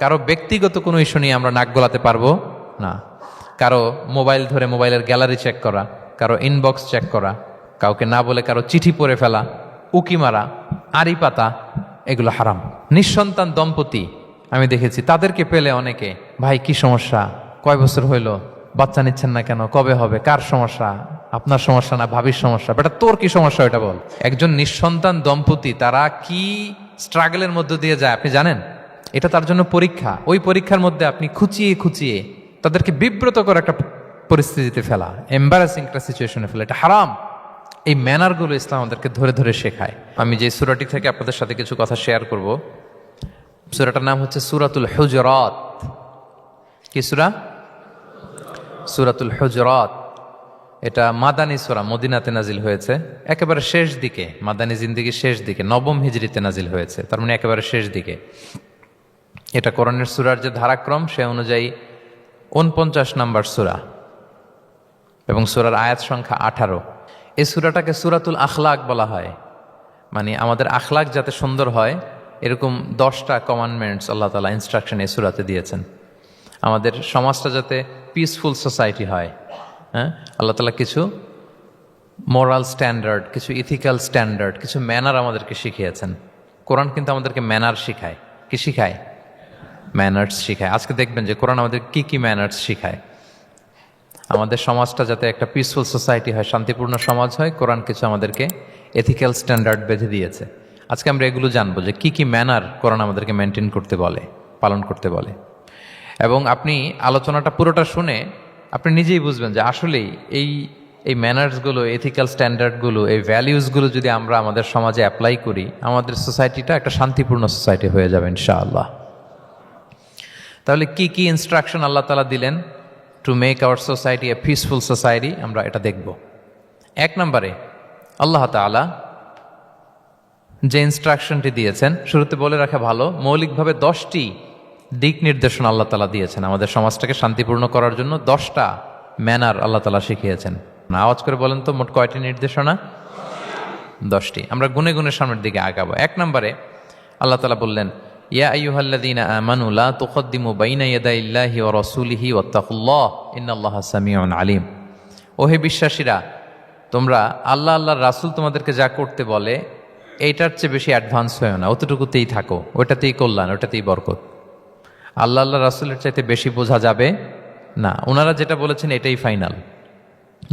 কারো ব্যক্তিগত কোনো ইস্যু নিয়ে আমরা নাক গলাতে পারবো না। কারো মোবাইল ধরে মোবাইলের গ্যালারি চেক করা, কারো ইনবক্স চেক করা, কাউকে না বলে কারো চিঠি পড়ে ফেলা, উকি মারা, আড়ি পাতা, এগুলো হারাম। নিঃসন্তান দম্পতি আমি দেখেছি, তাদেরকে পেলে অনেকে, ভাই কি সমস্যা, কয় বছর হইল, বাচ্চা নিচ্ছেন না কেন, কবে হবে, কার সমস্যা, আপনার সমস্যা না ভাবির সমস্যা, বেটা তোর কি সমস্যা এটা বল। একজন নিঃসন্তান দম্পতি তারা কি স্ট্রাগলের মধ্য দিয়ে যায় আপনি জানেন? এটা তার জন্য পরীক্ষা। ওই পরীক্ষার মধ্যে আপনি খুঁচিয়ে খুঁচিয়ে তাদেরকে বিব্রত করে একটা পরিস্থিতিতে ফেলা, এম্বারাসিং একটা সিচুয়েশনে ফেলা, এটা হারাম। এই ম্যানারগুলো ইসলাম আমাদেরকে ধরে ধরে শেখায়। আমি যে সূরাটি থেকে আপনাদের সাথে কিছু কথা শেয়ার করব, সূরাটার নাম হচ্ছে সূরাতুল হুজুরাত। কি সূরা? সূরাতুল হুজুরাত। এটা মাদানী সূরা, মদিনাতে নাজিল হয়েছে, একেবারে শেষ দিকে, মাদানী জিন্দেগির শেষ দিকে, নবম হিজরিতে নাজিল হয়েছে, তার মানে একেবারে শেষ দিকে। এটা কোরআনের সূরার যে ধারাক্রম সে অনুযায়ী 49 নম্বর সূরা এবং সূরার আয়াত সংখ্যা 18। এই সূরাটাকে সূরাতুল আখলাক বলা হয়, মানে আমাদের আখলাক যাতে সুন্দর হয় এরকম 10টা কমান্ডমেন্টস আল্লাহ তাআলা ইনস্ট্রাকশন এই সূরাতে দিয়েছেন। আমাদের সমাজটা যাতে পিসফুল সোসাইটি হয়, হ্যাঁ, আল্লাহ তাআলা কিছু মোরাল স্ট্যান্ডার্ড, কিছু ইথিক্যাল স্ট্যান্ডার্ড, কিছু ম্যানার আমাদেরকে শিখিয়েছেন। কোরআন কিন্তু আমাদেরকে ম্যানার শিখায়। কি শিখায়? ম্যানার্স শিখায়। আজকে দেখবেন যে কোরআন আমাদের কি কি ম্যানার্স শিখায়। আমাদের সমাজটা যাতে একটা পিসফুল সোসাইটি হয়, শান্তিপূর্ণ সমাজ হয়, কোরআন কিছু আমাদেরকে এথিক্যাল স্ট্যান্ডার্ড বেঁধে দিয়েছে। আজকে আমরা এগুলো জানবো যে কি কি ম্যানার কোরআন আমাদেরকে মেনটেন করতে বলে, পালন করতে বলে। এবং আপনি আলোচনাটা পুরোটা শুনে আপনি নিজেই বুঝবেন যে আসলেই এই ম্যানার্সগুলো, এথিক্যাল স্ট্যান্ডার্ডগুলো, এই ভ্যালিউসগুলো যদি আমরা আমাদের সমাজে অ্যাপ্লাই করি, আমাদের সোসাইটিটা একটা শান্তিপূর্ণ সোসাইটি হয়ে যাবে ইনশাআল্লাহ। তাহলে কি কি ইনস্ট্রাকশন আল্লাহ তাআলা দিলেন to make our society a peaceful society, আমরা এটা দেখব। 1 নম্বরে আল্লাহ তাআলা যে ইনস্ট্রাকশনটি দিয়েছেন, শুরুতে বলে রাখা ভালো, মৌলিকভাবে 10টি দিক নির্দেশনা আল্লাহ তাআলা দিয়েছেন আমাদের সমাজটাকে শান্তিপূর্ণ করার জন্য। 10টা ম্যানার আল্লাহ তাআলা শিখিয়েছেন। আওয়াজ করে বলেন তো মোট কয়টি নির্দেশনা? 10টি। আমরা গুনে গুনে সামনের দিকে আগাবো। 1 নম্বরে আল্লাহ তাআলা বললেন, ইয়া আইয়ুহাল্লাযীনা আমানু লা তুকদ্দিমু বাইনা ইয়াদাইল্লাহি ওয়া রাসূলিহি ওয়াত্তাকুল্লাহ ইন্নাল্লাহা সামিউন আলীম। ওহে বিশ্বাসীরা, তোমরা আল্লাহ আল্লাহর রাসূল তোমাদেরকে যা করতে বলে এইটার চেয়ে বেশি অ্যাডভান্স হয়েও না, অতটুকুতেই থাকো, ওটাতেই কল্যাণ, ওটাতেই বরকত। আল্লাহ আল্লাহ রাসূলের চাইতে বেশি বোঝা যাবে না। ওনারা যেটা বলেছেন এটাই ফাইনাল।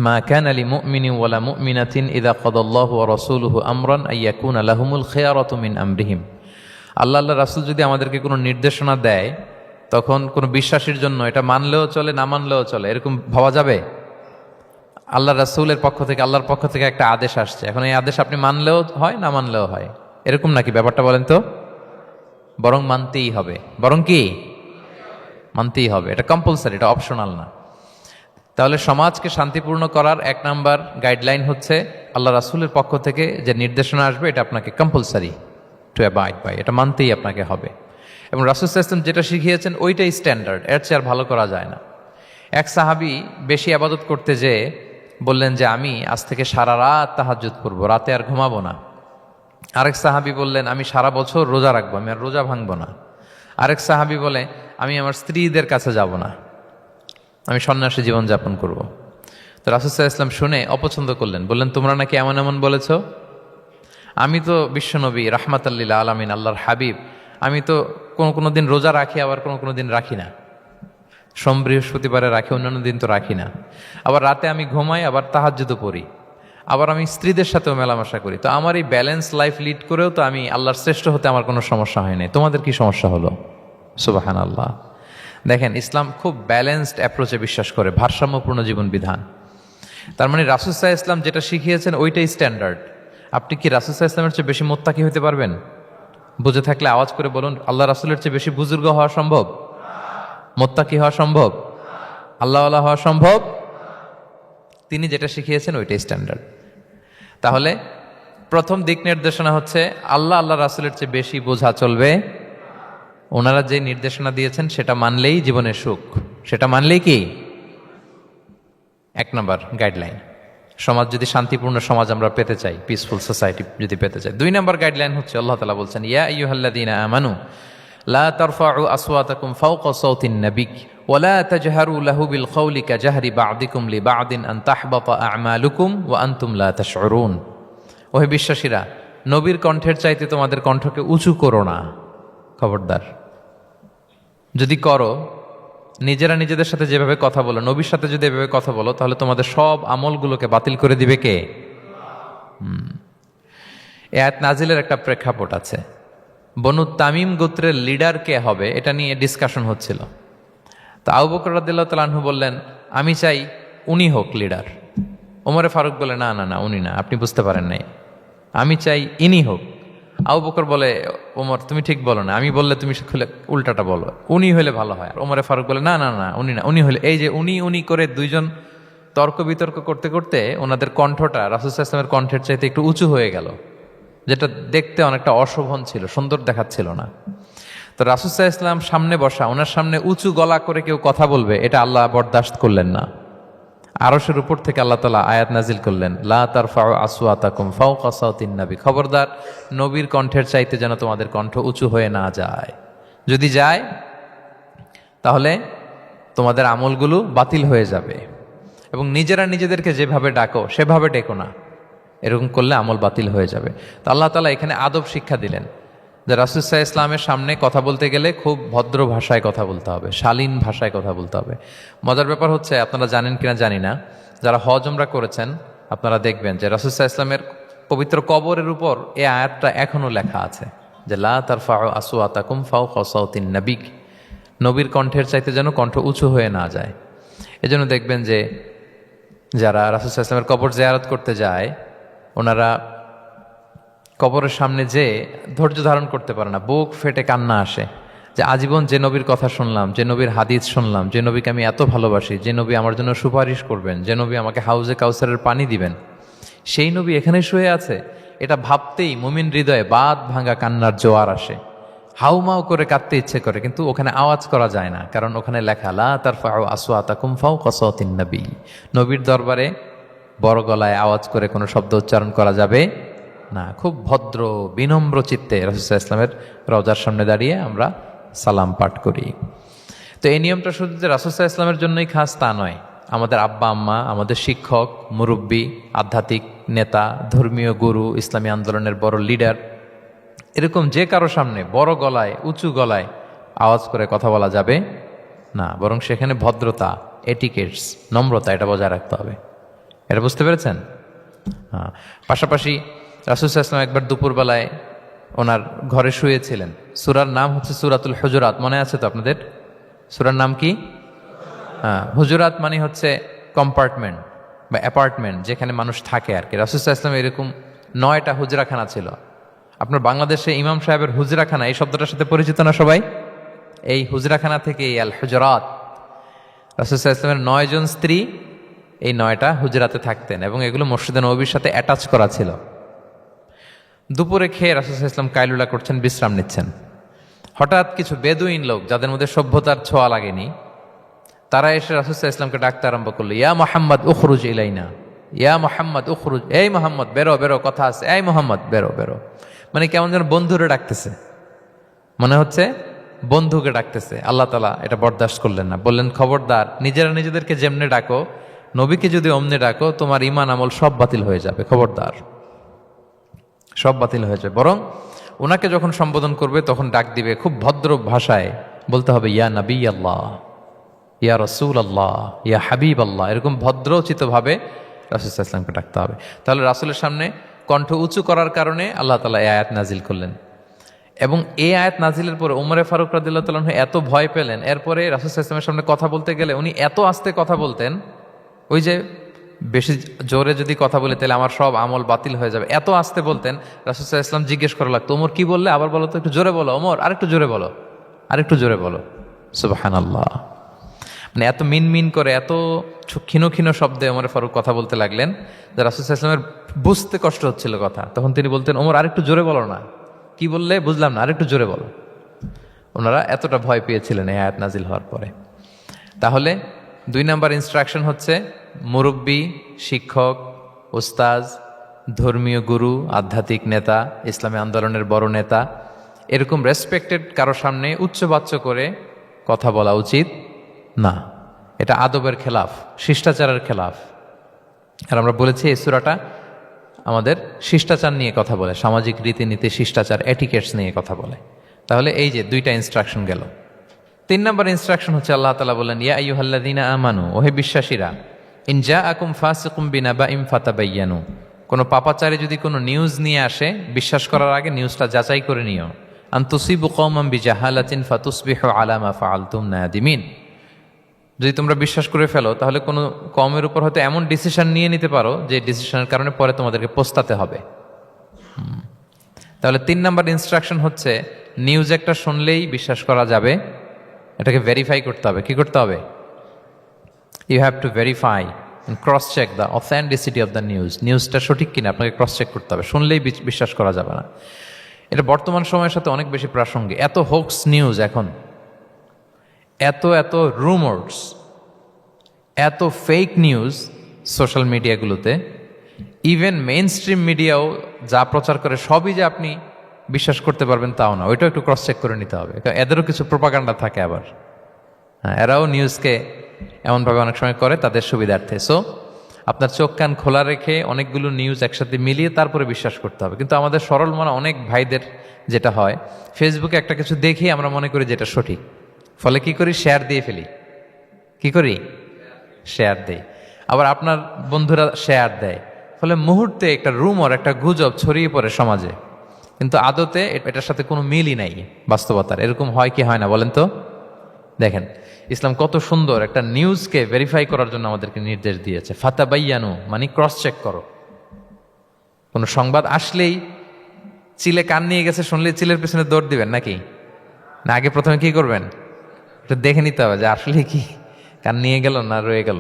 মা কানা লিমুমিনিন ওয়ালা মুমিনাতিন ইযা কাদাল্লাহু ওয়া রাসূলুহু আমরান আইয়াকুনা লাহুমুল খিয়ারাতু মিন আমরিহিম। আল্লাহ আল্লাহ রাসূল যদি আমাদেরকে কোনো নির্দেশনা দেয়, তখন কোনো বিশ্বাসীর জন্য এটা মানলেও চলে, না মানলেও চলে, এরকম ভাবা যাবে? আল্লাহ রাসূলের পক্ষ থেকে, আল্লাহর পক্ষ থেকে একটা আদেশ আসছে, এখন এই আদেশ আপনি মানলেও হয়, না মানলেও হয়, এরকম নাকি ব্যাপারটা বলেন তো? বরং মানতেই হবে। বরং কি? মানতেই হবে। এটা কম্পালসারি, এটা অপশনাল না। তাহলে সমাজকে শান্তিপূর্ণ করার 1 নাম্বার গাইডলাইন হচ্ছে আল্লাহ রাসূলের পক্ষ থেকে যে নির্দেশনা আসবে এটা আপনাকে কম্পালসারি টু অ্যাবাইড বাই, এটা মানতেই আপনাকে হবে। এবং রাসূল সাল্লাল্লাহু আলাইহি ওয়াসাল্লাম যেটা শিখিয়েছেন ওইটাই স্ট্যান্ডার্ড, এর চেয়ে আর ভালো করা যায় না। এক সাহাবী বেশি ইবাদত করতে যেয়ে বললেন যে আমি আজ থেকে সারা রাত তাহাজ্জুদ করব, রাতে আর ঘুমাবো না। আরেক সাহাবী বললেন আমি সারা বছর রোজা রাখবো, আমি আর রোজা ভাঙবো না। আরেক সাহাবী বলে আমি আমার স্ত্রীদের কাছে যাব না, আমি সন্ন্যাসী জীবনযাপন করব। তো রাসূল সাল্লাল্লাহু আলাইহি ওয়াসাল্লাম শুনে অপছন্দ করলেন, বললেন তোমরা নাকি এমন এমন বলেছ, আমি তো বিশ্বনবী রাহমাতাল লিল আলামিন, আল্লাহর হাবিব, আমি তো কোনো দিন রোজা রাখি, আবার কোনো দিন রাখি না। সোম বৃহস্পতিবারে রাখি, অন্যান্য দিন তো রাখি না। আবার রাতে আমি ঘুমাই, আবার তাহাজ্জুদও পড়ি, আবার আমি স্ত্রীদের সাথেও মেলামেশা করি। তো আমার এই ব্যালেন্স লাইফ লিড করেও তো আমি আল্লাহর শ্রেষ্ঠ হতে আমার কোনো সমস্যা হয় নাই, তোমাদের কি সমস্যা হলো? সুবহানাল্লাহ। দেখেন, ইসলাম খুব ব্যালেন্সড অ্যাপ্রোচে বিশ্বাস করে, ভারসাম্যপূর্ণ জীবন বিধান। তার মানে রাসূল সাল্লাল্লাহু আলাইহি ওয়াসাল্লাম যেটা শিখিয়েছেন ওইটাই স্ট্যান্ডার্ড। আপনি কি রাসূল সাল্লাল্লাহু আলাইহি ওয়াসাল্লামের চেয়ে বেশি মুত্তাকি হতে পারবেন? বুঝে থাকলে আওয়াজ করে বলুন, আল্লাহ রাসূলের চেয়ে বেশি বুজুর্গ হওয়া সম্ভব? মুত্তাকি হওয়া সম্ভব? আল্লাহওয়ালা হওয়া সম্ভব? তিনি যেটা শিখিয়েছেন ওইটাই স্ট্যান্ডার্ড। তাহলে প্রথম দিক নির্দেশনা হচ্ছে আল্লাহ আল্লাহ রাসূলের চেয়ে বেশি বোঝা চলবে। ওনারা যে নির্দেশনা দিয়েছেন সেটা মানলেই জীবনের সুখ, সেটা মানলেই কি 1 নাম্বার গাইডলাইন। সমাজ যদি শান্তিপূর্ণ সমাজ আমরা পেতে চাই, পিসফুল সোসাইটি যদি পেতে চাই। 2 নাম্বার গাইডলাইন হচ্ছে আল্লাহ তাআলা বলছেন, ইয়া আইয়ুহাল্লাযীনা আমানু লা তারফাউ আসওয়াতাকুম ফাওকা সাওতিন নবী ওয়া লা তাজহারু লাহু বিল কওলি কাজাহরি বা'দিকুম লিবা'দিন আন তাহবাতা আ'মালুকুম ওয়া আনতুম লা তাশউরুন। ওহে বিশ্বাসীরা, নবীর কণ্ঠের চাইতে তোমাদের কণ্ঠকে উঁচু করো না, খবরদার। যদি করো, নিজেরা নিজেদের সাথে যেভাবে কথা বলো, নবীর সাথে যদি এভাবে কথা বলো, তাহলে তোমাদের সব আমলগুলোকে বাতিল করে দিবে কে? এই আয়াত নাজিলের একটা প্রেক্ষাপট আছে। বনু তামিম গোত্রের লিডার কে হবে এটা নিয়ে ডিসকাশন হচ্ছিল। তো আবু বকর রাদিয়াল্লাহু তাআলা আনহু বললেন, আমি চাই উনি হোক লিডার। ওমরে ফারুক বলে, না না না, উনি না, আপনি বুঝতে পারেন নাই, আমি চাই ইনি হোক। আবু বকর বলে, ওমর তুমি ঠিক বলো না, আমি বললে তুমি খুলে উল্টাটা বলো, উনি হলে ভালো হয়। ওমরে ফারুক বলে, না না না, উনি না, উনি হলে। এই যে উনি উনি করে দুইজন তর্ক বিতর্ক করতে করতে ওনাদের কণ্ঠটা রাসূল সাল্লাল্লাহু আলাইহি ওয়াসাল্লামের কণ্ঠের চাইতে একটু উঁচু হয়ে গেল, যেটা দেখতে অনেকটা অশোভন ছিল, সুন্দর দেখাচ্ছিল না। তো রাসূল সাল্লাল্লাহু আলাইহি ওয়াসাল্লাম সামনে বসা, ওনার সামনে উঁচু গলা করে কেউ কথা বলবে, এটা আল্লাহ বরদাশত করলেন না। আরশের উপর থেকে আল্লাহ তাআলা আয়াত নাজিল করলেন, লা তারফাউ আসওয়াতাকুম ফাওকা সাওতিন নবী, খবরদার নবীর কণ্ঠের চাইতে যেন তোমাদের কণ্ঠ উঁচু হয়ে না যায়। যদি যায় তাহলে তোমাদের আমলগুলো বাতিল হয়ে যাবে। এবং নিজেরা নিজেদেরকে যেভাবে ডাকো সেভাবে ডেকো না, এরকম করলে আমল বাতিল হয়ে যাবে। তো আল্লাহ তাআলা এখানে আদব শিক্ষা দিলেন যে রাসূল সাল্লাল্লাহু আলাইহি ওয়াসাল্লামের সামনে কথা বলতে গেলে খুব ভদ্র ভাষায় কথা বলতে হবে, শালীন ভাষায় কথা বলতে হবে। মজার ব্যাপার হচ্ছে, আপনারা জানেন কিনা জানি না, যারা হজ উমরা করেছেন আপনারা দেখবেন যে রাসূল সাল্লাল্লাহু আলাইহি ওয়াসাল্লামের পবিত্র কবরের উপর এই আয়াতটা এখনো লেখা আছে যে লা তারফাউ আসওয়াতাকুম ফাওকা সাওতিন নবী, নবীর কণ্ঠের চাইতে যেন কণ্ঠ উঁচু হয়ে না যায়। এজন্য দেখবেন যে যারা রাসূল সাল্লাল্লাহু আলাইহি ওয়াসাল্লামের কবর জিয়ারত করতে যায়, ওনারা কবরের সামনে যে ধৈর্য ধারণ করতে পারে না, বুক ফেটে কান্না আসে যে আজীবন যে নবীর কথা শুনলাম, যে নবীর হাদিস শুনলাম, যে নবীকে আমি এত ভালোবাসি, যে নবী আমার জন্য সুপারিশ করবেন, যে নবী আমাকে হাউজে কাউসারের পানি দিবেন, সেই নবী এখানে শুয়ে আছে। এটা ভাবতেই মুমিন হৃদয়ে বাঁধ ভাঙা কান্নার জোয়ার আসে, হাউমাউ করে কাঁদতে ইচ্ছে করে, কিন্তু ওখানে আওয়াজ করা যায় না, কারণ ওখানে লেখা লা তারফাউ আসওয়াতাকুম ফাওকা সাওতিন নবী, নবীর দরবারে বড় গলায় আওয়াজ করে কোনো শব্দ উচ্চারণ করা যাবে না। খুব ভদ্র বিনম্র চিত্তে রাসূল সাল্লাল্লাহু আলাইহি ওয়াসাল্লামের রওজার সামনে দাঁড়িয়ে আমরা সালাম পাঠ করি। তো এই নিয়মটা শুধু যে রাসূল সাল্লাল্লাহু আলাইহি ওয়াসাল্লামের জন্যই খাস তা নয়, আমাদের আব্বা আম্মা, আমাদের শিক্ষক, মুরব্বী, আধ্যাত্মিক নেতা, ধর্মীয় গুরু, ইসলামী আন্দোলনের বড় লিডার, এরকম যে কারো সামনে বড় গলায় উঁচু গলায় আওয়াজ করে কথা বলা যাবে না, বরং সেখানে ভদ্রতা, এটিকেটস, নম্রতা, এটা বজায় রাখতে হবে। এটা বুঝতে পেরেছেন? হ্যাঁ। পাশাপাশি রাসূল সাল্লাল্লাহু আলাইহি ওয়াসাল্লাম একবার দুপুরবেলায় ওনার ঘরে শুয়েছিলেন। সূরার নাম হচ্ছে সূরাতুল হুজুরাত, মনে আছে তো আপনাদের? সূরার নাম কি? হ্যাঁ, হুজুরাত মানে হচ্ছে কম্পার্টমেন্ট বা অ্যাপার্টমেন্ট, যেখানে মানুষ থাকে আর কি। রাসূল সাল্লাল্লাহু আলাইহি ওয়াসাল্লাম এরকম 9টা হুজরাখানা ছিল। আপনার বাংলাদেশে ইমাম সাহেবের হুজরাখানা এই শব্দটার সাথে পরিচিত না সবাই? এই হুজরাখানা থেকে আল হুজরাত, রাসূল সাল্লাল্লাহু আলাইহি ওয়াসাল্লামের 9 জন স্ত্রী এই 9টা হুজরাতে থাকতেন এবং এগুলো মসজিদে নববীর সাথে অ্যাটাচ করা ছিল। দুপুরে খেয়ে রাসূল সাল্লাল্লাহু আলাইহি ওয়াসাল্লাম কাইলুলা করছেন, বিশ্রাম নিচ্ছেন। হঠাৎ কিছু বেদুইন লোক, যাদের মধ্যে সভ্যতার ছোঁয়া লাগেনি, তারা এসে রাসূল সাল্লাল্লাহু আলাইহি ওয়াসাল্লামকে ডাকতে আরম্ভ করলো, ইয়া মুহাম্মদ উখরুজ ইলাইনা, ইয়া মুহাম্মদ উখরুজ, এই মুহাম্মদ বেরো বেরো, কথা আছে, এই মুহাম্মদ বেরো বেরো। মানে কেমন যেন বন্ধুরে ডাকতেছে, মনে হচ্ছে বন্ধুকে ডাকতেছে। আল্লাহ তাআলা এটা বরদাস্ত করলেন না, বললেন খবরদার, নিজেরা নিজেদেরকে যেমনে ডাকো, নবীকে যদি অমনে ডাকো, তোমার ঈমান আমল সব বাতিল হয়ে যাবে, খবরদার, সব বাতিল হয়ে যাবে। বরং ওনাকে যখন সম্বোধন করবে তখন ডাক দিবে খুব ভদ্র ভাষায়, বলতে হবে ইয়া নবী আল্লাহ, ইয়া রাসূল আল্লাহ, ইয়া হাবিব আল্লাহ, এরকম ভদ্রোচিত ভাবে রাসূল সাল্লাল্লাহু আলাইহি ওয়াসাল্লামকে ডাকতে হবে। তাহলে রাসূলের সামনে কণ্ঠ উঁচু করার কারণে আল্লাহ তাআলা এই আয়াত নাজিল করলেন। এবং এই আয়াত নাজিলের পরে ওমরে ফারুক রাদিয়াল্লাহু তাআলা এত ভয় পেলেন, এরপরে রাসূল সাল্লাল্লাহু আলাইহি ওয়াসাল্লামের সামনে কথা বলতে গেলে উনি এত আস্তে কথা বলতেন, ওই যে বেশি জোরে যদি কথা বলে তাহলে আমার সব আমল বাতিল হয়ে যাবে, এত আস্তে বলতেন। রাসূল সাল্লাল্লাহু আলাইহি ওয়াসাল্লাম জিজ্ঞেস করা লাগতো, ওমর কি বললে, আবার বলো তো, একটু জোরে বলো, ওমর আরেকটু জোরে বলো, আরেকটু জোরে বলো। সুবহানাল্লাহ। মানে এত মিনমিন করে, এত ক্ষীণ ক্ষীণ শব্দে ওমর ফারুক কথা বলতে লাগলেন যে রাসূল সাল্লাল্লাহু আলাইহি ওয়াসাল্লামের বুঝতে কষ্ট হচ্ছিল কথা। তখন তিনি বলতেন, ওমর আরেকটু জোরে বলো না, কি বললে বুঝলাম না, আরেকটু জোরে বলো। ওনারা এতটা ভয় পেয়েছিলেন এই আয়াত নাজিল হওয়ার পরে। তাহলে 2 নাম্বার ইনস্ট্রাকশন হচ্ছে, মুরব্বী, শিক্ষক, উস্তাজ, ধর্মীয় গুরু, আধ্যাত্মিক নেতা, ইসলামী আন্দোলনের বড় নেতা, এরকম রেসপেক্টেড কারো সামনে উচ্চবাচ্য করে কথা বলা উচিত না। এটা আদবের খেলাফ, শিষ্টাচারের খেলাফ। আর আমরা বলেছি এই সূরাটা আমাদের শিষ্টাচার নিয়ে কথা বলে, সামাজিক রীতিনীতি, শিষ্টাচার, এটিকেটস নিয়ে কথা বলে। তাহলে এই যে দুইটা ইনস্ট্রাকশন গেল। 3 নম্বর ইনস্ট্রাকশন হচ্ছে আল্লাহ তাআলা বললেন, ইয়া আইয়ুহাল্লাযীনা আমানু, ওহে বিশ্বাসীরা, ইন জাআকুম ফাসিকুম বিনাবাইন ফাতাবায়ানু, কোনো পাপাচারী যদি কোনো নিউজ নিয়ে আসে, বিশ্বাস করার আগে নিউজটা যাচাই করে নিও। আন তুসিবু কওমান বিজাহালাতিন ফাতুসবিহু আলা মা ফাআলতুম নাদিমিন, যদি তোমরা বিশ্বাস করে ফেলো তাহলে কোনো কওমের উপর হয়তো এমন ডিসিশন নিয়ে নিতে পারো যে ডিসিশনের কারণে পরে তোমাদেরকে পস্তাতে হবে। তাহলে 3 নম্বর ইনস্ট্রাকশন হচ্ছে নিউজ একটা শুনলেই বিশ্বাস করা যাবে, এটাকে ভেরিফাই করতে হবে। কি করতে হবে? You have to verify and cross check the authenticity of the news. নিউজটা সঠিক কিনা আপনাকে ক্রস চেক করতে হবে, শুনলেই বিশ্বাস করা যাবে না। এটা বর্তমান সময়ের সাথে অনেক বেশি প্রাসঙ্গিক। এত হোক্স নিউজ এখন, এত এত রুমার্স, এত ফেক নিউজ সোশ্যাল মিডিয়াগুলোতে, ইভেন মেইন স্ট্রিম মিডিয়াও যা প্রচার করে সবই যে আপনি বিশ্বাস করতে পারবেন তাও না, ওইটাও একটু ক্রস চেক করে নিতে হবে। এদেরও কিছু প্রোপাগান্ডা থাকে আবার, হ্যাঁ, এরাও নিউজকে এমনভাবে অনেক সময় করে তাদের সুবিধার্থে। সো আপনার চোখ কান খোলা রেখে অনেকগুলো নিউজ একসাথে মিলিয়ে তারপরে বিশ্বাস করতে হবে। কিন্তু আমাদের সরল মনে অনেক ভাইদের যেটা হয়, ফেসবুকে একটা কিছু দেখি আমরা মনে করি যেটা সঠিক, ফলে কি করি? শেয়ার দিয়ে ফেলি। কি করি? শেয়ার দেই। আবার আপনার বন্ধুরা শেয়ার দেয়, ফলে মুহূর্তে একটা রুমর, একটা গুজব ছড়িয়ে পড়ে সমাজে, কিন্তু আদতে এটার সাথে কোনো মিলই নাই বাস্তবতার। এরকম হয় কি হয় না বলেন তো? দেখেন ইসলাম কত সুন্দর একটা নিউজকে ভেরিফাই করার জন্য আমাদেরকে নির্দেশ দিয়েছে। ফাতাবাইয়ানু মানে ক্রস চেক করো। কোনো সংবাদ আসলেই চিলে কান নিয়ে গেছে শুনলে চিলের পেছনে দৌড় দিবেন নাকি? না, আগে প্রথমে কি করবেন? একটু দেখে নিতে হবে যে আসলে কি কান নিয়ে গেল না রয়ে গেল।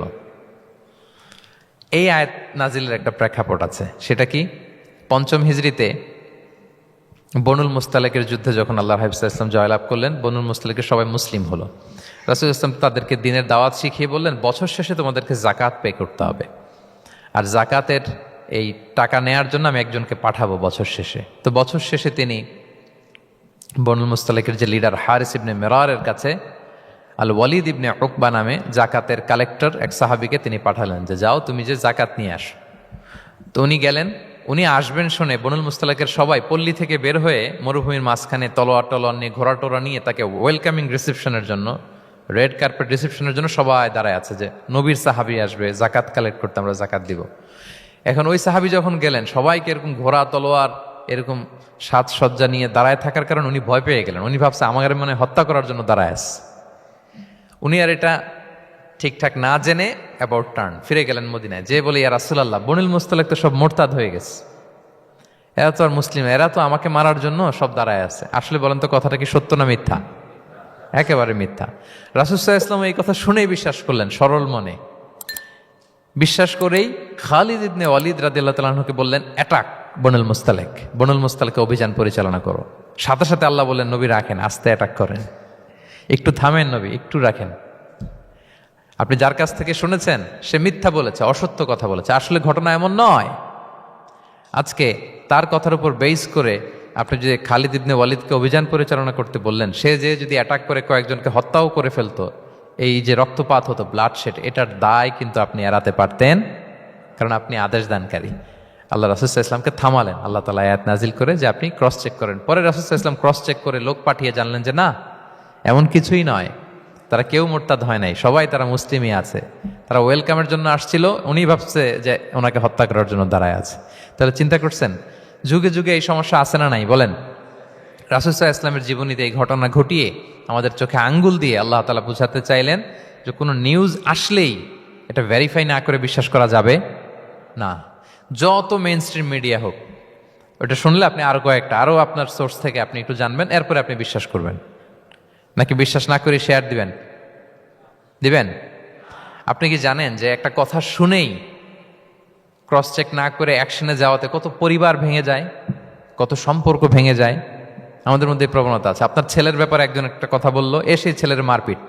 এই আয়াত নাজিলের একটা প্রেক্ষাপট আছে, সেটা কি? 5ম হিজরিতে বনুল মুস্তালিকের যুদ্ধে যখন আল্লাহ হাবিব সাল্লাল্লাহু আলাইহি ওয়াসাল্লাম জয়লাভ করলেন, বনুল মুস্তালিকের সবাই মুসলিম হলো। রাসূল ইসলাম তাদেরকে দিনের দাওয়াত শিখিয়ে বললেন, বছর শেষে তোমাদেরকে জাকাত পে করতে হবে, আর জাকাতের এই টাকা নেয়ার জন্য আমি একজনকে পাঠাবো বছর শেষে। তো বছর শেষে তিনি বনুল মুস্তালিকের যে লিডার হারিস ইবনে মিরারের কাছে আল ওয়ালিদ ইবনে উকবা নামে জাকাতের কালেক্টর এক সাহাবীকে তিনি পাঠালেন যে যাও তুমি যে জাকাত নিয়ে আসো। তো উনি গেলেন, উনি আসবেন শুনে বনুল মুস্তালিকের সবাই পল্লী থেকে বের হয়ে মরুভূমির মাঝখানে তলোয়ার টলোয়ার নিয়ে, ঘোড়া টোরা নিয়ে তাকে ওয়েলকামিং রিসেপশনের জন্য, রেড কার্পেট রিসেপশনের জন্য সবাই দাঁড়ায় আছে যে নবীর সাহাবী আসবে, জাকাত কালেক্ট করতে, আমরা জাকাত দিব। এখন ওই সাহাবী যখন গেলেন, সবাইকে এরকম ঘোড়া তলোয়ার এরকম সাজসজ্জা নিয়ে দাঁড়ায় থাকার কারণে উনি ভয় পেয়ে গেলেন। উনি ভাবছে আমাদের মনে হত্যা করার জন্য দাঁড়ায় আছে। উনি আর এটা ঠিকঠাক না জেনে অ্যাবাউট টার্ন ফিরে গেলেন মদিনায়, যে বলে ইয়া রাসূলুল্লাহ, বনুল মুস্তালিক তো সব মোরতাদ হয়ে গেছে, এরা তো আর মুসলিম, এরা তো আমাকে মারার জন্য সব দাঁড়ায় আছে। আসলে বলেন তো কথাটা কি সত্য না মিথ্যা? একেবারে মিথ্যা। রাসূল সাল্লাল্লাহু আলাইহি ওয়াসাল্লাম এই কথা শুনেই বিশ্বাস করলেন সরল মনে। বিশ্বাস করেই খালিদ ইবনে ওয়ালিদ রাদিয়াল্লাহু তাআলা আনহুকে বললেন, অ্যাটাক বনুল মুস্তালিক, বনুল মুস্তালিকে অভিযান পরিচালনা করো। সাথে সাথে আল্লাহ বললেন, নবী রাখেন, আস্তে অ্যাটাক করেন, একটু থামেন নবী, একটু রাখেন। আপনি যার কাছ থেকে শুনেছেন সে মিথ্যা বলেছে, অসত্য কথা বলেছে, আসলে ঘটনা এমন নয়। আজকে তার কথার উপর বেস করে আপনি যে খালিদ ইবনে ওয়ালিদকে অভিযান পরিচালনা করতে বললেন, সে যে যদি অ্যাটাক করে কয়েকজনকে হত্যাও করে ফেলতো, এই যে রক্তপাত হতো, ব্লাডশেড, এটার দায় কিন্তু আপনি এড়াতে পারতেন, কারণ আপনি আদেশ দানকারী। আল্লাহ রাসূল সাল্লাল্লাহু আলাইহি ওয়াসাল্লামকে থামালেন আল্লাহ তাআলা আয়াত নাজিল করে যে আপনি ক্রস চেক করেন। পরে রাসূল সাল্লাল্লাহু আলাইহি ওয়াসাল্লাম ক্রস চেক করে লোক পাঠিয়ে জানলেন যে না, এমন কিছুই নয়, তারা কেউ মোরতাদ হয় নাই, সবাই তারা মুসলিমই আছে, তারা ওয়েলকামের জন্য আসছিল, উনি ভাবছে যে ওনাকে হত্যা করার জন্য দাঁড়ায় আছে। তাহলে চিন্তা করছেন যুগে যুগে এই সমস্যা আছে না নাই বলেন? রাসূল সাল্লাল্লাহু আলাইহি ওয়াসাল্লামের জীবনীতে এই ঘটনা ঘটিয়ে আমাদের চোখে আঙ্গুল দিয়ে আল্লাহ তাআলা বুঝাতে চাইলেন যে কোনো নিউজ আসলেই এটা ভেরিফাই না করে বিশ্বাস করা যাবে না। যত মেইন স্ট্রিম মিডিয়া হোক, ওটা শুনলে আপনি আরও আপনার সোর্স থেকে আপনি একটু জানবেন, এরপরে আপনি বিশ্বাস করবেন। নাকি বিশ্বাস না করে শেয়ার দিবেন? আপনি কি জানেন যে একটা কথা শুনেই ক্রস চেক না করে অ্যাকশনে যাওয়াতে কত পরিবার ভেঙে যায়, কত সম্পর্ক ভেঙে যায়? আমাদের মধ্যে প্রবণতা আছে। আপনার ছেলের ব্যাপারে একজন একটা কথা বললো, এসে ছেলের মারপিট,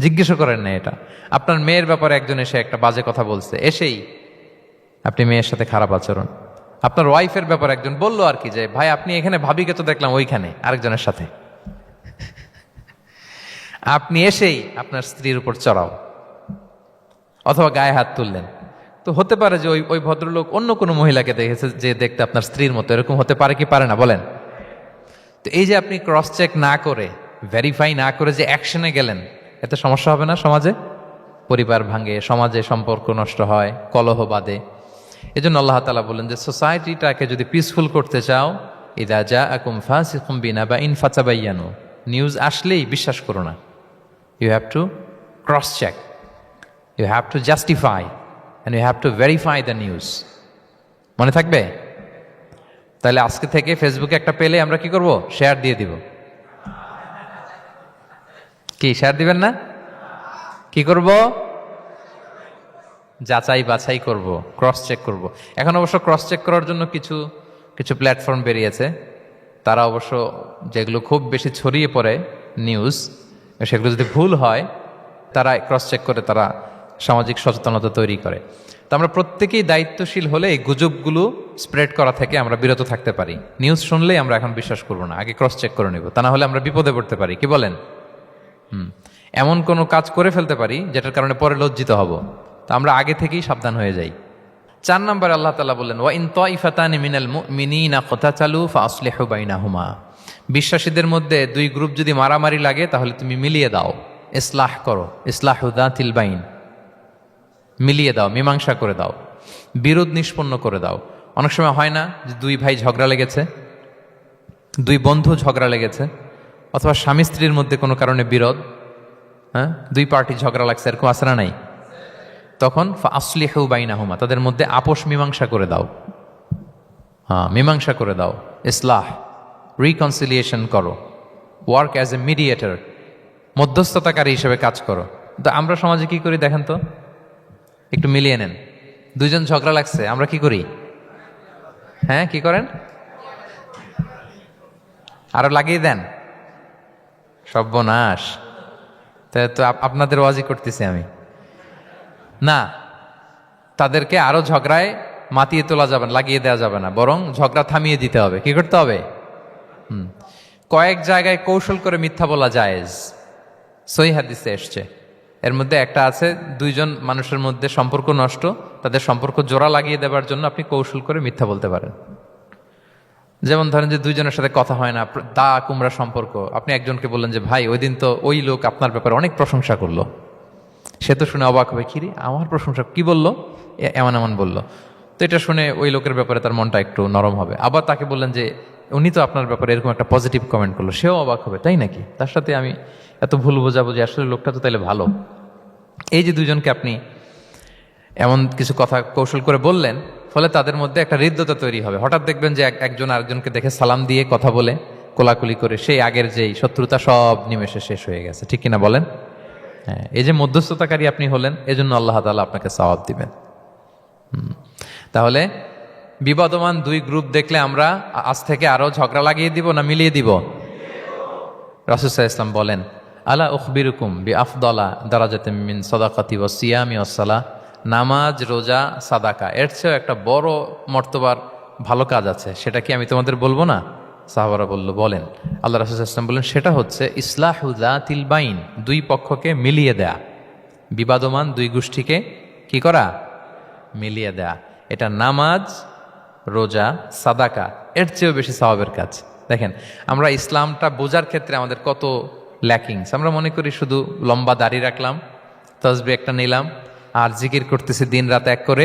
জিজ্ঞেসও করেন না এটা। আপনার মেয়ের ব্যাপারে একজন এসে একটা বাজে কথা বলছে, এসেই আপনি মেয়ের সাথে খারাপ আচরণ। আপনার ওয়াইফের ব্যাপারে একজন বললো আর কি যে ভাই আপনি এখানে, ভাবিকে তো দেখলাম ওইখানে আরেকজনের সাথে। আপনি এসেই আপনার স্ত্রীর উপর চড়াও অথবা গায়ে হাত তুললেন, তো হতে পারে যে ওই ওই ভদ্রলোক অন্য কোনো মহিলাকে দেখেছে যে দেখতে আপনার স্ত্রীর মতো, এরকম হতে পারে কি পারে না বলেন? তো এই যে আপনি ক্রস চেক না করে, ভেরিফাই না করে যে অ্যাকশনে গেলেন, এতে সমস্যা হবে না সমাজে? পরিবার ভাঙে, সমাজে সম্পর্ক নষ্ট হয়, কলহ বাঁধে। এই জন্য আল্লাহ তাআলা বলেন যে সোসাইটিটাকে যদি পিসফুল করতে চাও, ইদা জাআকুম ফাসিকুম বিনাবাইন ফাতাবায়ানু, নিউজ আসলেই বিশ্বাস করো না। You have to cross check, you have to justify and you have to verify the news. মনে থাকবে? তাহলে আজকে থেকে ফেসবুকে একটা পেলে আমরা কি করব? শেয়ার দিয়ে দিব। কি শেয়ার দিবেন না? কি করব? যাচাই বাছাই করব, ক্রস চেক করব। এখন অবশ্য ক্রস চেক করার জন্য কিছু কিছু প্ল্যাটফর্ম বেরিয়েছে, তারা অবশ্য যেগুলো খুব বেশি ছড়িয়ে পড়ে নিউজ, সেগুলো যদি ভুল হয় তারা ক্রস চেক করে, তারা সামাজিক সচেতনতা তৈরি করে। তো আমরা প্রত্যেকেই দায়িত্বশীল হলে এই গুজবগুলো স্প্রেড করা থেকে আমরা বিরত থাকতে পারি। নিউজ শুনলেই আমরা এখন বিশ্বাস করবো না, আগে ক্রস চেক করে নেব, তা না হলে আমরা বিপদে পড়তে পারি। কি বলেন? এমন কোনো কাজ করে ফেলতে পারি যেটার কারণে পরে লজ্জিত হব। তা আমরা আগে থেকেই সাবধান হয়ে যাই। 4 নম্বরে আল্লাহ তাআলা বললেন, ওয়া ইন তাইফাতানি মিনাল মুমিনিনা ক্তাতালু ফাসলিহু বাইনাহুমা, বিশ্বাসীদের মধ্যে 2 গ্রুপ যদি মারামারি লাগে তাহলে তুমি মিলিয়ে দাও, ইসলাহ করো, ইসলাহু যাতিল বাইন, মিলিয়ে দাও, মীমাংসা করে দাও, বিরোধ নিষ্পন্ন করে দাও। অনেক সময় হয় না যে 2 ভাই ঝগড়া লেগেছে, 2 বন্ধু ঝগড়া লেগেছে, অথবা স্বামী স্ত্রীর মধ্যে কোনো কারণে বিরোধ, হ্যাঁ 2 পার্টি ঝগড়া লাগছে, এরকম আছে না নাই? তখন ফাসলিহু বাইনাহুমা, তাদের মধ্যে আপোষ মীমাংসা করে দাও। হ্যাঁ, মীমাংসা করে দাও, ইসলাহ, রিকনসিলিয়েশন করো, ওয়ার্ক অ্যাজ এ মিডিয়েটর, মধ্যস্থতাকারী হিসেবে কাজ করো। তো আমরা সমাজে কি করি দেখেন তো, একটু মিলিয়ে নেন। 2 জন ঝগড়া লাগছে, আমরা কি করি? হ্যাঁ, কি করেন? আরো লাগিয়ে দেন, সর্বনাশ। তো আপনাদের ওয়াজি করতেছি আমি না, তাদেরকে আরো ঝগড়ায় মাতিয়ে তোলা যাবে না, লাগিয়ে দেওয়া যাবে না, বরং ঝগড়া থামিয়ে দিতে হবে। কি করতে হবে? কয়েক জায়গায় কৌশল করে মিথ্যা বলা জায়েজ, সহিহ হাদিসে এসছে। এর মধ্যে একটা আছে, 2 জন মানুষের মধ্যে সম্পর্ক নষ্ট, তাদের সম্পর্ক জোড়া লাগিয়ে দেওয়ার জন্য আপনি কৌশল করে মিথ্যা বলতে পারেন। যেমন ধরেন যে 2 জনের সাথে কথা হয় না, দা কুমড়া সম্পর্ক, আপনি একজনকে বললেন যে ভাই ওই দিন তো ওই লোক আপনার ব্যাপারে অনেক প্রশংসা করলো, সে তো শুনে অবাক হবে, কিরে আমার প্রশংসা কি বললো, এমন এমন বললো। তো এটা শুনে ওই লোকের ব্যাপারে তার মনটা একটু নরম হবে। আবার তাকে বললেন যে উনি তো আপনার ব্যাপারে এরকম একটা পজিটিভ কমেন্ট করলো, সেও অবাক হবে, তাই নাকি, তার সাথে আমি এত ভুল বোঝাবুঝি, আসলে লোকটা তো তাইলে ভালো। এই যে 2 জনকে আপনি এমন কিছু কথা কৌশল করে বললেন, ফলে তাদের মধ্যে একটা হৃদ্যতা তৈরি হবে। হঠাৎ দেখবেন যে একজন আরেকজনকে দেখে সালাম দিয়ে কথা বলে কোলাকুলি করে সেই আগের যেই শত্রুতা সব নিমেষে শেষ হয়ে গেছে। ঠিক কিনা বলেন? হ্যাঁ, এই যে মধ্যস্থতাকারী আপনি হলেন, এজন্য আল্লাহ তাআলা আপনাকে সওয়াব দিবেন। তাহলে বিবাদমান 2 গ্রুপ দেখলে আমরা আজ থেকে আরো ঝগড়া লাগিয়ে দিব না মিলিয়ে দিব? রাসূল সাল্লাল্লাহু আলাইহি ওয়াসাল্লাম বলেন, আলা উখবিরুকুম বিআফদালা দারাজাতিন মিন সাদাকাতি ওয়াস সিয়ামি ওয়াস সালাহ, নামাজ, রোজা, সাদাকা, এর চেয়ে একটা বড় মর্তবার ভালো কাজ আছে, সেটা কি আমি তোমাদের বলবো না? সাহাবারা বলল, বলেন। আল্লাহ রাসূল সাল্লাল্লাহু আলাইহি ওয়াসাল্লাম বলেন, সেটা হচ্ছে ইসলাহু যাতিল বাইন, 2 পক্ষকে মিলিয়ে দেয়া, বিবাদমান 2 গোষ্ঠীকে কি করা? মিলিয়ে দেয়া। এটা নামাজ, রোজা, সাদাকা এর চেয়েও বেশি সওয়াবের কাজ। দেখেন আমরা ইসলামটা বোঝার ক্ষেত্রে আমাদের কত ল্যাকিংস। আমরা মনে করি শুধু লম্বা দাড়ি রাখলাম, তাসবিহ একটা নিলাম, আর জিকির করতেছি দিন রাত এক করে,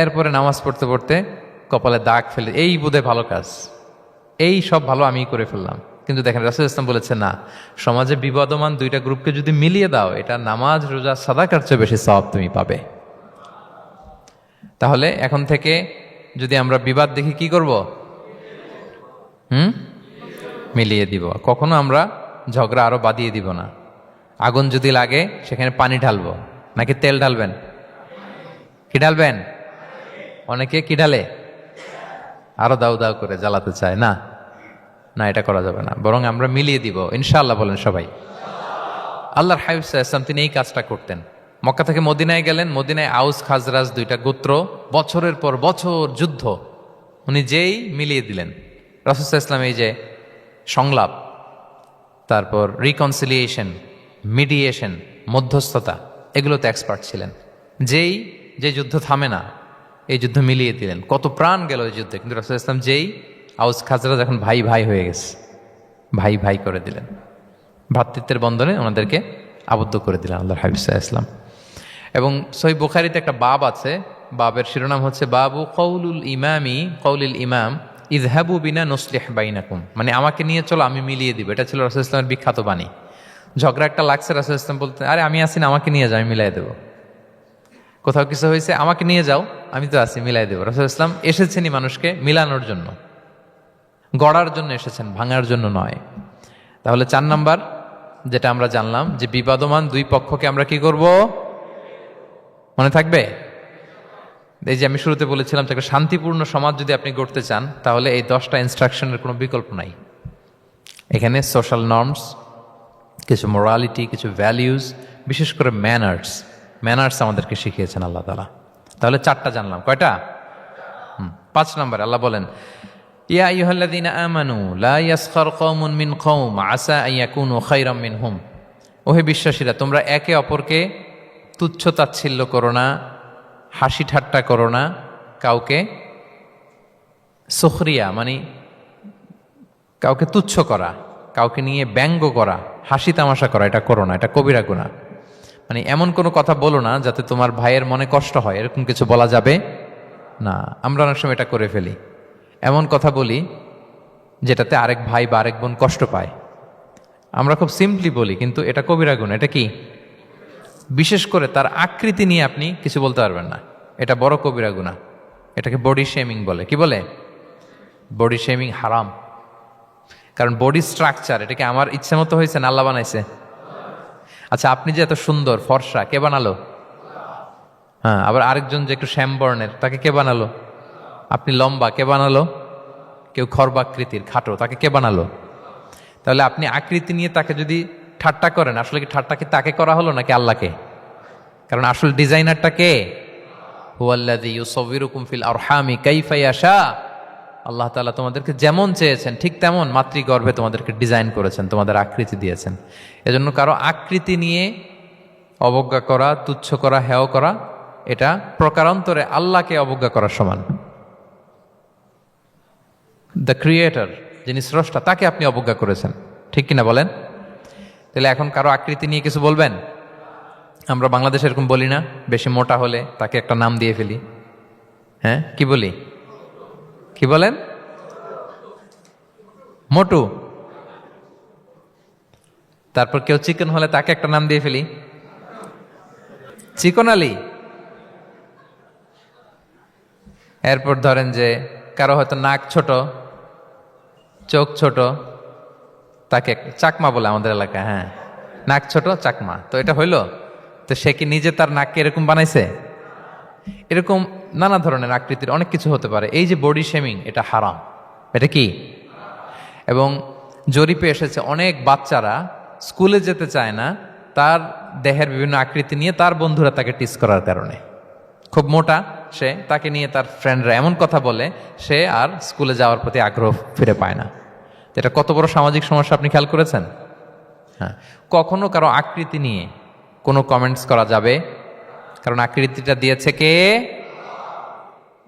এরপরে নামাজ পড়তে পড়তে কপালে দাগ ফেলে, এই বোধহয় ভালো কাজ, এই সব ভালো আমি করে ফেললাম। কিন্তু দেখেন রাসূল ইসলাম বলেছে না, সমাজে বিবাদমান 2টা গ্রুপকে যদি মিলিয়ে দাও, এটা নামাজ, রোজা, সাদাকার চেয়ে বেশি সওয়াব তুমি পাবে। তাহলে এখন থেকে যদি আমরা বিবাদ দেখি কি করব? মিলিয়ে দিব। কখনো আমরা ঝগড়া আরো বাড়িয়ে দিব না। আগুন যদি লাগে সেখানে পানি ঢালবো নাকি তেল ঢালবেন? কি ঢালবেন? অনেকে কি ঢালে? আরো দাউ দাউ করে জ্বালাতে চায় না, না এটা করা যাবে না, বরং আমরা মিলিয়ে দিব ইনশাআল্লাহ। বলেন সবাই। আল্লাহর হাবিব সাল্লাল্লাহু আলাইহি ওয়াসাল্লাম তিনি এই কাজটা করতেন। মক্কা থেকে মদিনায় গেলেন, মদিনায় আউস খাজরাজ 2টা গোত্র বছরের পর বছর যুদ্ধ, উনি যেই মিলিয়ে দিলেন। রাসূল সাল্লাল্লাহু আলাইহি ওয়াসাল্লাম এই যে সংলাপ, তারপর রিকনসিলিয়েশন, মিডিয়েশন, মধ্যস্থতা, এগুলোতে এক্সপার্ট ছিলেন। যে যুদ্ধ থামে না, এই যুদ্ধ মিলিয়ে দিলেন। কত প্রাণ গেল এই যুদ্ধে, কিন্তু রাসূল সাল্লাল্লাহু আলাইহি ওয়াসাল্লাম যেই আউস খাজরাজ এখন ভাই ভাই হয়ে গেছে, ভাই ভাই করে দিলেন, ভ্রাতৃত্বের বন্ধনে ওনাদেরকে আবদ্ধ করে দিলেন আল্লাহর হাবিব সাল্লাল্লাহু আলাইহি ওয়াসাল্লাম। এবং সহিহ বুখারীতে একটা বাব আছে, বাবের শিরোনাম হচ্ছে বাবু কৌলুল ইমাম ইযহাবু বিনা নুসলিহ বাইনাকুম, মানে আমাকে নিয়ে চলো আমি মিলিয়ে দিব। এটা ছিল রাসূল সাল্লাল্লাহু আলাইহি ওয়াসাল্লামের বিখ্যাত বাণী। ঝগড়া একটা লাগছে, রাসূল সাল্লাল্লাহু আলাইহি ওয়াসাল্লাম বলতেন, আরে আমি আসি না, আমাকে নিয়ে যাও, আমি মিলাই দেবো। কোথাও কিছু হয়েছে, আমাকে নিয়ে যাও, আমি তো আছি, মিলাই দেবো। রাসূল সাল্লাল্লাহু আলাইহি ওয়াসাল্লাম এসেছেনই মানুষকে মিলানোর জন্য, গড়ার জন্য এসেছেন, ভাঙার জন্য নয়। তাহলে 4 নাম্বার যেটা আমরা জানলাম, যে বিবাদমান দুই পক্ষকে আমরা কি করব, মনে থাকবে? এই যে আমি শুরুতে বলেছিলাম যে একটা শান্তিপূর্ণ সমাজ যদি আপনি গড়তে চান, তাহলে এই 10টা ইনস্ট্রাকশনের কোনো বিকল্প নাই। এখানে সোশ্যাল নর্মস, কিছু মোরালিটি, কিছু ভ্যালিউজ, বিশেষ করে ম্যানার্স আমাদেরকে শিখিয়েছেন আল্লাহ তাআলা। তাহলে 4টা জানলাম, কয়টা? 5 নম্বর আল্লাহ বলেন, ইয়া আইয়ুহাল্লাযীনা আমানু লা ইয়াসখার কওমুন মিন কওম আসা আন ইয়াকুনু খায়রাম মিনহুম। ওহে বিশ্বাসীরা, তোমরা একে অপরকে তুচ্ছ তাচ্ছিল্য করো না, হাসি ঠাট্টা করো না, কাউকে সুখরিয়া মানে কাউকে তুচ্ছ করা, কাউকে নিয়ে ব্যঙ্গ করা, হাসি তামাশা করা, এটা করো না, এটা কবিরা গুনাহ। মানে এমন কোনো কথা বলো না যাতে তোমার ভাইয়ের মনে কষ্ট হয়, এরকম কিছু বলা যাবে না। আমরা অনেক সময় এটা করে ফেলি, এমন কথা বলি যেটাতে আরেক ভাই বা আরেক বোন কষ্ট পায়। আমরা খুব সিম্পলি বলি, কিন্তু এটা কবিরা গুনাহ। এটা কি? বিশেষ করে তার আকৃতি নিয়ে আপনি কিছু বলতে পারবেন না, এটা বড় কবিরা গুনাহ। এটাকে বডি শেমিং বলে। কি বলে? বডি শেমিং হারাম। কারণ বডি স্ট্রাকচার, এটাকে আমার ইচ্ছে মতো হয়েছে না আল্লাহ বানাইছে? আচ্ছা, আপনি যে এত সুন্দর ফর্সা, কে বানালো? হ্যাঁ, আবার আরেকজন যে একটু শ্যামবর্ণের, তাকে কে বানালো? আপনি লম্বা, কে বানালো? কেউ খর্বাকৃতির, খাটো, তাকে কে বানালো? তাহলে আপনি আকৃতি নিয়ে তাকে যদি ঠাট্টা করেন, আসলে কি ঠাট্টা কি তাকে করা হলো নাকি আল্লাহকে? কারণ আসল ডিজাইনারটা কে? হুয়াল্লাযী ইউসাউবিরুকুম ফিল আরহামি কাইফা ইয়াশা। আল্লাহ তাআলা তোমাদেরকে যেমন চেয়েছেন ঠিক তেমন মাতৃগর্ভে তোমাদেরকে ডিজাইন করেছেন, তোমাদের আকৃতি দিয়েছেন। এজন্য কারো আকৃতি নিয়ে অবজ্ঞা করা, তুচ্ছ করা, হেয় করা, এটা প্রকারান্তরে আল্লাহকে অবজ্ঞা করার সমান। দ্য ক্রিয়েটর, যিনি স্রষ্টা, তাকে আপনি অবজ্ঞা করেছেন, ঠিক কিনা বলেন? তাহলে এখন কারো আকৃতি নিয়ে কিছু বলবেন? আমরা বাংলাদেশে এরকম বলি না? বেশি মোটা হলে তাকে একটা নাম দিয়ে ফেলি। হ্যাঁ, কি বলি? কি বলেন? মোটু। তারপর কেউ চিকন হলে তাকে একটা নাম দিয়ে ফেলি, চিকন আলী। এরপর ধরেন যে কারো হয়তো নাক ছোট, চোখ ছোট, তাকে চাকমা বলে আমাদের এলাকায়। হ্যাঁ, নাক ছোট চাকমা, তো এটা হইলো? তো সে কি নিজে তার নাককে এরকম বানাইছে? এরকম নানা ধরনের আকৃতির অনেক কিছু হতে পারে। এই যে বডি শেমিং, এটা হারাম। এটা কি? এবং জরিপে এসেছে অনেক বাচ্চারা স্কুলে যেতে চায় না তার দেহের বিভিন্ন আকৃতি নিয়ে, তার বন্ধুরা তাকে টিস করার কারণে। খুব মোটা সে, তাকে নিয়ে তার ফ্রেন্ডরা এমন কথা বলে, সে আর স্কুলে যাওয়ার প্রতি আগ্রহ ফিরে পায় না। এটা কত বড় সামাজিক সমস্যা আপনি খেয়াল করেছেন? হ্যাঁ, কখনো কারো আকৃতি নিয়ে কোনো কমেন্টস করা যাবে? কারণ আকৃতিটা দিয়েছে কে?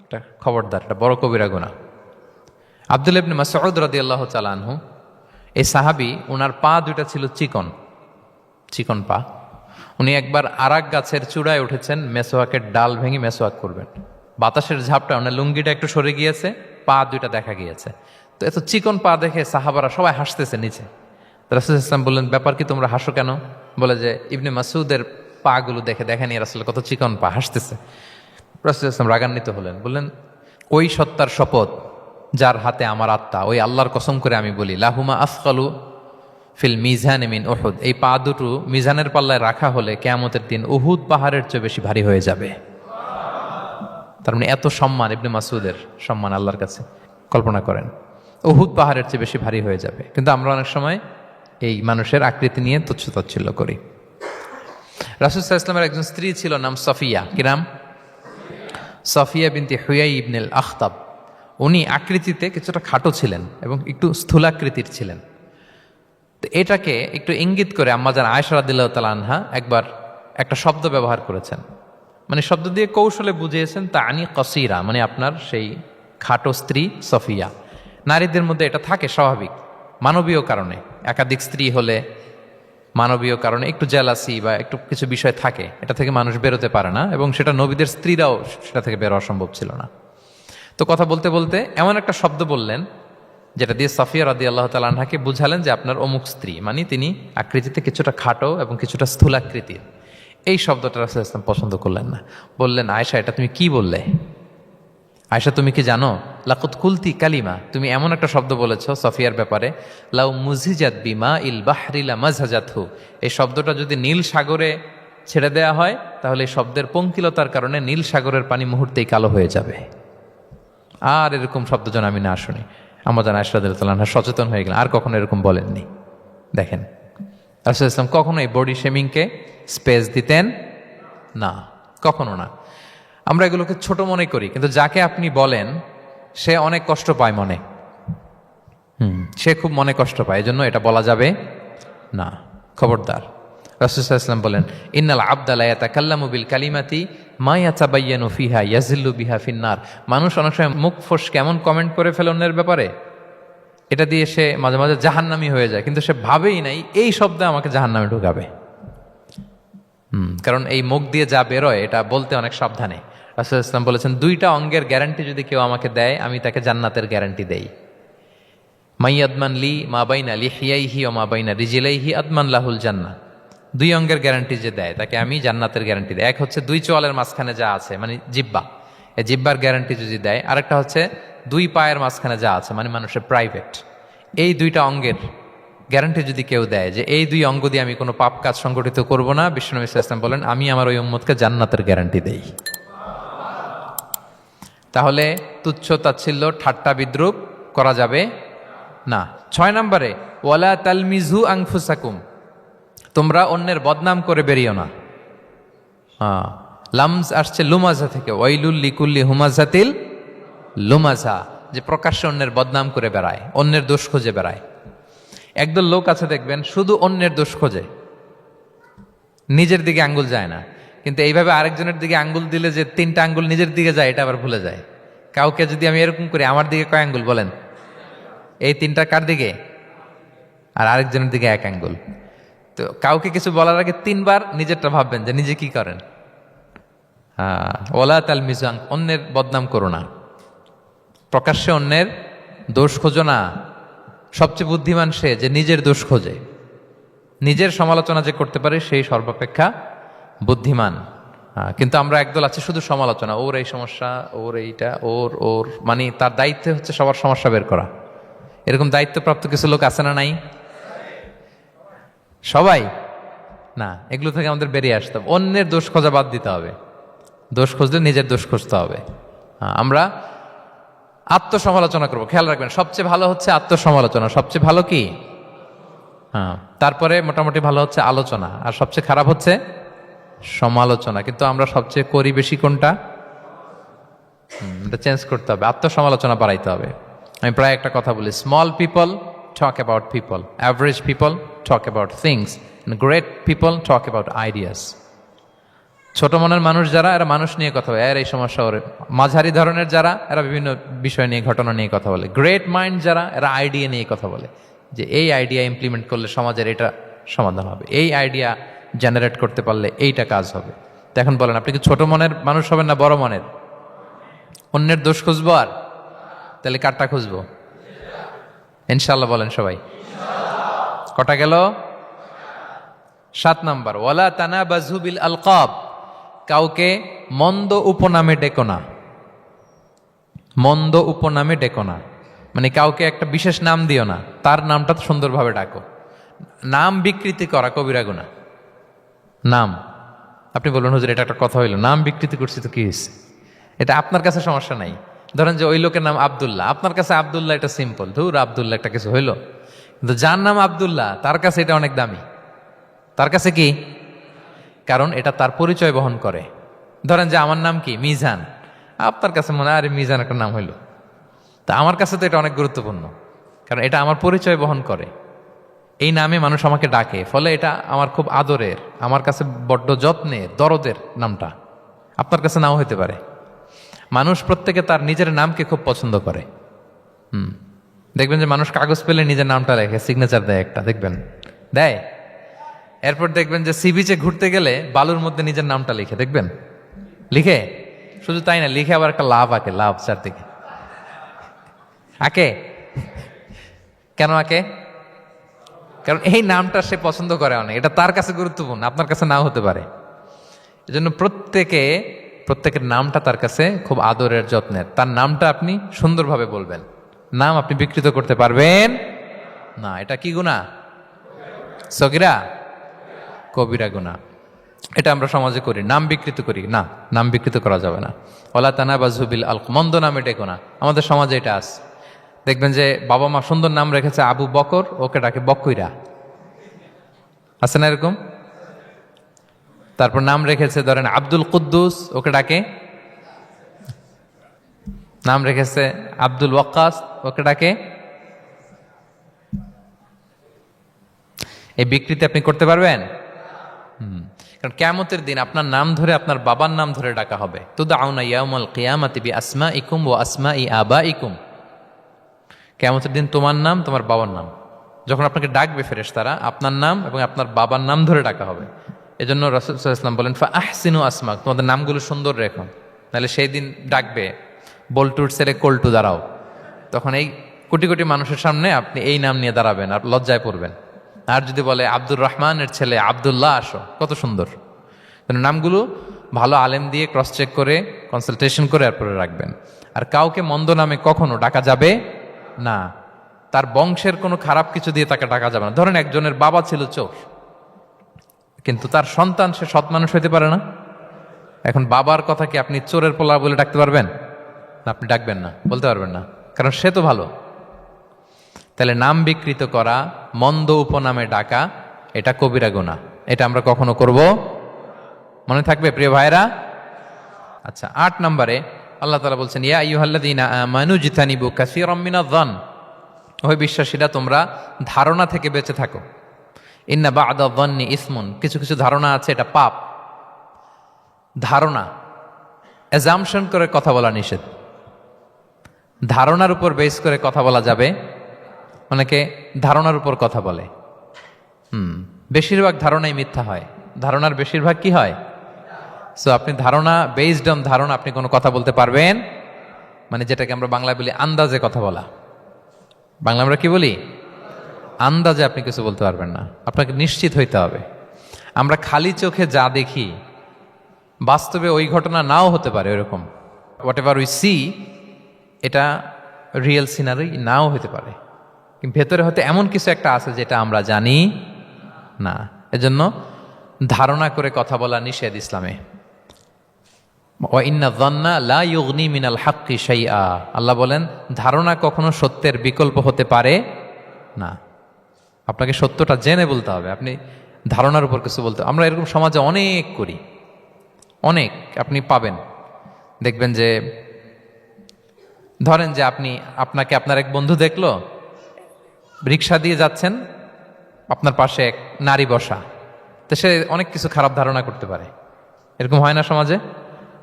এটা খবরদার, এটা বড় কবিরা গুনাহ। আব্দুল্লাহ ইবনে মাসউদ রাদিয়াল্লাহু তাআলা আনহু, এই সাহাবী, ওনার পা দুইটা ছিল চিকন পা। উনি একবার আরাক গাছের চূড়ায় উঠেছেন, মেসোয়াকের ডাল ভেঙে মেসোয়াক করবেন। বাতাসের ঝাপটা, ওনার লুঙ্গিটা একটু সরে গিয়েছে, পা দুইটা দেখা গিয়েছে। তো এত চিকন পা দেখে সাহাবারা সবাই হাসতেছে নিচে। রাসূল সাল্লাল্লাহু আলাইহি ওয়াসাল্লাম বললেন, ব্যাপার কি, তোমরা হাসো কেন? বলে যে ইবনে মাসউদের পা গুলো দেখে দেখেনি রাসূল কত চিকন পা, হাসতেছে। রাসূল সাল্লাল্লাহু আলাইহি ওয়াসাল্লাম রাগান্বিত হলেন, বললেন, ওই সত্তার শপথ যার হাতে আমার আত্মা, ওই আল্লাহর কসম করে আমি বলি, লাহুমা আসকালু ফিল মিজানে মিন উহুদ, এই পা দুটো মিজানের পাল্লায় রাখা হলে কিয়ামতের দিন উহুদ পাহাড়ের চেয়ে বেশি ভারী হয়ে যাবে। তার মানে এত সম্মান ইবনে মাসউদের, সম্মান আল্লাহর কাছে, কল্পনা করেন, উহুদ পাহাড়ের চেয়ে বেশি ভারী হয়ে যাবে। কিন্তু আমরা অনেক সময় এই মানুষের আকৃতি নিয়ে তুচ্ছ তাচ্ছিল্য করি। রাসূল সাল্লাল্লাহু আলাইহি ওয়াসাল্লামের একজন স্ত্রী ছিল, নাম সফিয়া। কি নাম? সফিয়া বিনতে হুয়াই ইবনুল আখতাব। উনি আকৃতিতে কিছুটা খাটো ছিলেন এবং একটু স্থূলাকৃতির ছিলেন। তো এটাকে একটু ইঙ্গিত করে আম্মাজান আয়েশা রাদিয়াল্লাহু তাআলা আনহা একবার একটা শব্দ ব্যবহার করেছেন, মানে শব্দ দিয়ে কৌশলে বুঝিয়েছেন তা আনি কসিরা, মানে আপনার সেই খাটো স্ত্রী সফিয়া। নারীদের মধ্যে এটা থাকে স্বাভাবিক, মানবীয় কারণে, একাধিক স্ত্রী হলে মানবীয় কারণে একটু জেলাসি বা একটু কিছু বিষয় থাকে, এটা থেকে মানুষ বেরোতে পারে না, এবং সেটা নবীদের স্ত্রীরাও সেটা থেকে বেরোয়া সম্ভব ছিল না। তো কথা বলতে বলতে এমন একটা শব্দ বললেন যেটা দিয়ে সাফিয়া রাদিয়াল্লাহু তাআলা আনহাকে বুঝালেন যে আপনার অমুক স্ত্রী, মানে তিনি আকৃতিতে কিছুটা খাটো এবং কিছুটা স্থূলাকৃতির। এই শব্দটা রাসূল সাল্লাল্লাহু আলাইহি ওয়াসাল্লাম পছন্দ করলেন না। বললেন, আয়েশা এটা তুমি কি বললে? আয়েশা তুমি কি জানো, লাকুত কুলতি কালিমা, তুমি এমন একটা শব্দ বলেছ সফিয়ার ব্যাপারে, লাউ মুজিজাত বিমা ইল বাহরি লা মাজহাজাতহু, এই শব্দটা যদি নীল সাগরে ছেড়ে দেয়া হয় তাহলে এই শব্দের পঙ্কিলতার কারণে নীল সাগরের পানি মুহূর্তেই কালো হয়ে যাবে। আর এরকম শব্দ যেন আমি না শুনি। আম্মাজান আয়েশা রাদিয়াল্লাহু তাআলা সচেতন হয়ে গেলেন, আর কখনো এরকম বলেননি। দেখেন রাসূল ইসলাম কখনো এই বডি শেমিংকে স্পেস দিতেন না, কখনো না। আমরা এগুলোকে ছোট মনে করি, কিন্তু যাকে আপনি বলেন সে অনেক কষ্ট পায় মনে, সে খুব মনে কষ্ট পায়, এজন্য এটা বলা যাবে না, খবরদার। রাসূল সাল্লাল্লাহু আলাইহি ওয়াসাল্লাম বলেন, ইন্নাল আবদা লা ইয়াতাকাল্লামু বিল কালিমাতি মা ইয়াতাবায়্যানু ফিহা ইয়াজিল্লু বিহা ফিন্নার। মানুষ অনেক সময় মুখ ফস কেমন কমেন্ট করে ফেলে অন্যের ব্যাপারে, এটা দিয়ে সে মাঝে মাঝে জাহান্নামী হয়ে যায়, কিন্তু সে ভাবেই নাই এই শব্দে আমাকে জাহান্নামে ঢুকাবে। কারণ এই মুখ দিয়ে যা বেরোয় এটা বলতে অনেক সাবধানে। রাসূল ইসলাম বলেছেন, দুইটা অঙ্গের গ্যারান্টি যদি কেউ আমাকে দেয় আমি তাকে জান্নাতের গ্যারান্টি দেই। মাই আদমান লি মা বাইনা লিহিয়াইহি ওয়া মা বাইনা রিজলাইহি আদমান লাহুল জান্নাহ। দুই অঙ্গের গ্যারান্টি যে দেয় তাকে আমি জান্নাতের গ্যারান্টি দেই। এক হচ্ছে দুই চোয়ালের মাঝখানে যা আছে, মানে জিব্বা, এই জিব্বার গ্যারান্টি যদি দেয়। আরেকটা হচ্ছে দুই পায়ের মাঝখানে যা আছে, মানে মানুষের প্রাইভেট। এই দুইটা অঙ্গের গ্যারান্টি যদি কেউ দেয় যে এই দুই অঙ্গ দিয়ে আমি কোনো পাপ কাজ সংগঠিত করব না, বিশ্বনবী সাল্লাল্লাহু আলাইহি ওয়াসাল্লাম বলেন আমি আমার ওই উম্মতকে জান্নাতের গ্যারান্টি দেই। তাহলে তুচ্ছ তাচ্ছিল্য ঠাট্টা বিদ্রুপ করা যাবে না। 6 নম্বরে, ওয়ালা তালমিজু আনফুসাকুম, তোমরা অন্যের বদনাম করে বেরিও না। লামজ আসছে লুমাজা থেকে, ওয়াইলুল লিকুল্লি হুমাজাতিল লুমাজা, যে প্রকাশ্যে অন্যের বদনাম করে বেড়ায়, অন্যের দোষ খুঁজে বেড়ায়। একদল লোক আছে দেখবেন শুধু অন্যের দোষ খোঁজে, নিজের দিকে আঙ্গুল যায় না। কিন্তু এইভাবে আরেকজনের দিকে আঙ্গুল দিলে যে 3টা আঙ্গুল নিজের দিকে যায় এটা আবার ভুলে যায়। কাউকে যদি আমি এরকম করি, আমার দিকে কয় আঙ্গুল বলেন? এই 3টা কার দিকে? আর আরেকজনের দিকে 1 আঙ্গুল। তো কাউকে কিছু বলার আগে 3বার নিজেরটা ভাববেন যে নিজে কি করেন। ওয়ালা তালমিজু, অন্যের বদনাম করো না, প্রকাশ্যে অন্যের দোষ খোঁজো না। সবচেয়ে বুদ্ধিমান সে যে নিজের দোষ খোঁজে, নিজের সমালোচনা যে করতে পারে সেই সর্বাপেক্ষা বুদ্ধিমান। কিন্তু আমরা একদল আছে শুধু সমালোচনা, ওর এই সমস্যা, ওর এইটা, ওর মানে তার দায়িত্ব হচ্ছে সবার সমস্যা বের করা। এরকম দায়িত্বপ্রাপ্ত কিছু লোক আছে না? নাই? সবাই না, এগুলো থেকে আমাদের বেরিয়ে আসতে হবে। অন্যের দোষ খোঁজা বাদ দিতে হবে, দোষ খুঁজলে নিজের দোষ খুঁজতে হবে। আমরা আত্মসমালোচনা করবো। খেয়াল রাখবেন, সবচেয়ে ভালো হচ্ছে আত্মসমালোচনা। সবচেয়ে ভালো কি? তারপরে মোটামুটি ভালো হচ্ছে আলোচনা, আর সবচেয়ে খারাপ হচ্ছে সমালোচনা। কিন্তু আমরা সবচেয়ে করি বেশি কোনটা? এটা চেঞ্জ করতে হবে, আত্মসমালোচনা বাড়াইতে হবে। আমি প্রায় একটা কথা বলি, small people talk about people, average people talk about things, great people talk about ideas. ছোট মনের মানুষ যারা, এরা মানুষ নিয়ে কথা বলে, এর এই সমস্যা ওর। মাঝারি ধরনের যারা, এরা বিভিন্ন বিষয় নিয়ে, ঘটনা নিয়ে কথা বলে। গ্রেট মাইন্ড যারা, এরা আইডিয়া নিয়ে কথা বলে, যে এই আইডিয়া ইমপ্লিমেন্ট করলে সমাজের এটা সমাধান হবে, এই আইডিয়া জেনারেট করতে পারলে এইটা কাজ হবে। তো এখন বলেন, আপনি কি ছোট মনের মানুষ হবেন না বড় মনের? অন্যের দোষ খুঁজবো, আর তাহলে কারটা খুঁজবো? ইনশাল্লাহ বলেন সবাই। কটা গেল? 7 নম্বর, ওয়ালা তানাবাজু বিল আলকাব, কাউকে মন্দ উপনামে ডেকো না। মন্দ উপনামে ডেকো না, মানে কাউকে একটা বিশেষ নাম দিও না, তার নামটা সুন্দরভাবে ডাকো। নাম বিকৃতি করা কবিরা গুনাহ। নাম, আপনি বলুন হুজুর এটা একটা কথা হইলো, নাম বিকৃতি করছি তো কি হয়েছে? এটা আপনার কাছে সমস্যা নাই। ধরেন যে ওই লোকের নাম আব্দুল্লাহ, আপনার কাছে আব্দুল্লাহ এটা সিম্পল, ধুর আব্দুল্লাহ একটা কিছু হইলো। কিন্তু যার নাম আব্দুল্লাহ তার কাছে এটা অনেক দামি। তার কাছে কি? কারণ এটা তার পরিচয় বহন করে। ধরেন যে আমার নাম কি? মিজান, আপনার কাছে মনে হয় আরে মিজান একটা নাম হইলো, তা আমার কাছে তো এটা অনেক গুরুত্বপূর্ণ, কারণ এটা আমার পরিচয় বহন করে। এই নামে মানুষ আমাকে ডাকে, ফলে এটা আমার খুব আদরের, আমার কাছে বড্ড যত্নের, দরদের নামটা। আপনার কাছে নাও হতে পারে। মানুষ প্রত্যেকে তার নিজের নামকে খুব পছন্দ করে। দেখবেন যে মানুষ কাগজ পেলে নিজের নামটা লেখে, সিগনেচার দেয় একটা, দেখবেন দেয়। এরপর দেখবেন যে সি বিচে ঘুরতে গেলে বালুর মধ্যে নিজের নামটা লিখে, দেখবেন লিখে। শুধু তাই না, লিখে আবার একটা লাভ আঁকে, লাভ চারদিকে আঁকে। কেন আঁকে? কারণ এই নামটা সে পছন্দ করে অনেক, এটা তার কাছে গুরুত্বপূর্ণ, আপনার কাছে নাও হতে পারে। এজন্য প্রত্যেকের নামটা তার কাছে খুব আদরের, যত্নের। তার নামটা আপনি সুন্দরভাবে বলবেন। নাম আপনি বিকৃত করতে পারবেন না। এটা কি গুনাহ? সগীরা, কবিরা গুনাহ। এটা আমরা সমাজে করি, নাম বিকৃত করি। না, নাম বিকৃত করা যাবে না। ওয়ালা তানাবাযু বিল আলক, মন্দ নামে ডেকো না। আমাদের সমাজে এটা আছে। দেখবেন যে বাবা মা সুন্দর নাম রেখেছে আবু বকর, ওকে ডাকে বকইরা, আছে না এরকম? তারপর নাম রেখেছে ধরেন আব্দুল কুদ্দুস, ওকে ডাকে। নাম রেখেছে আব্দুল ওয়াক্কাস, ওকে ডাকে। এই বিকৃতি আপনি করতে পারবেন? কারণ কিয়ামতের দিন আপনার নাম ধরে, আপনার বাবার নাম ধরে ডাকা হবে। তুদআউনা ইয়াউমাল কিয়ামাতি বিআসমাইকুম ওয়া আসমাই আবাইকুম। কিয়ামতের দিন তোমার নাম, তোমার বাবার নাম, যখন আপনাকে ডাকবে ফেরেশতারা, আপনার নাম এবং আপনার বাবার নাম ধরে ডাকা হবে। এজন্য রাসূল সাল্লাল্লাহু আলাইহি ওয়াসাল্লাম বলেন, ফাআহসিনু আসমাক, তোমাদের নামগুলো সুন্দর রেখো, নাহলে সেই দিন ডাকবে বল্টুর ছেলে কল্টু দাঁড়াও। তখন এই কোটি কোটি মানুষের সামনে আপনি এই নাম নিয়ে দাঁড়াবেন আর লজ্জায় পড়বেন। আর যদি বলে আব্দুর রহমানের ছেলে আব্দুল্লাহ, আসো, কত সুন্দর। নামগুলো ভালো আলেম দিয়ে ক্রস চেক করে, কনসালটেশন করে এরপরে রাখবেন। আর কাউকে মন্দ নামে কখনো ডাকা যাবে না। তার বংশের কোনো খারাপ কিছু দিয়ে তাকে ডাকা যাবে না। ধরেন একজনের বাবা ছিল চোর, কিন্তু তার সন্তান সে সৎ মানুষ হইতে পারে না। এখন বাবার কথা কি আপনি চোরের পোলা বলে ডাকতে পারবেন? না, আপনি ডাকবেন না, বলতে পারবেন না, কারণ সে তো ভালো। তাহলে নাম বিকৃত করা, মন্দ উপনামে ডাকা, এটা কবিরা গুনাহ। এটা আমরা কখনো করব মনে থাকবে প্রিয় ভাইরা। আচ্ছা, 8 নম্বরে আল্লাহ তাআলা বলছেন, ইয়া আইয়ুহাল্লাযীনা আমানু জিতানিবু কাসীরাম মিনায-যন, ওহে বিশ্বাসীরা তোমরা ধারণা থেকে বেঁচে থাকো। ইন্না বা'দা-যন্নি ইসমুন, কিছু কিছু ধারণা আছে এটা পাপ। ধারণা, অ্যাজাম্পশন করে কথা বলা নিষেধ। ধারণার উপর বেস করে কথা বলা যাবে। অনেকে ধারণার উপর কথা বলে। বেশিরভাগ ধারণাই মিথ্যা হয়। ধারণার বেশিরভাগ কি হয়? সো আপনি ধারণা, বেসড অন ধারণা আপনি কোনো কথা বলতে পারবেন, মানে যেটাকে আমরা বাংলায় বলি আন্দাজে কথা বলা। বাংলা আমরা কি বলি? আন্দাজে আপনি কিছু বলতে পারবেন না, আপনাকে নিশ্চিত হইতে হবে। আমরা খালি চোখে যা দেখি, বাস্তবে ওই ঘটনা নাও হতে পারে এরকম। হোয়াট এভার উই সি, এটা রিয়েল সিনারি নাও হতে পারে, কিন্তু ভেতরে হয়তো এমন কিছু একটা আছে যেটা আমরা জানি না। এজন্য ধারণা করে কথা বলা নিষেধ ইসলামে। ওয়া ইন্না যন্না লা ইউগনি মিনাল হাক্কি শাইআ, আল্লাহ বলেন ধারণা কখনো সত্যের বিকল্প হতে পারে না। আপনাকে সত্যটা জেনে বলতে হবে, আপনি ধারণার উপর কিছু বলতে। আমরা এরকম সমাজে অনেক করি, অনেক আপনি পাবেন। দেখবেন যে ধরেন যে আপনাকে আপনার এক বন্ধু দেখলো, রিক্সা দিয়ে যাচ্ছেন, আপনার পাশে এক নারী বসা, তো সে অনেক কিছু খারাপ ধারণা করতে পারে। এরকম হয় না সমাজে?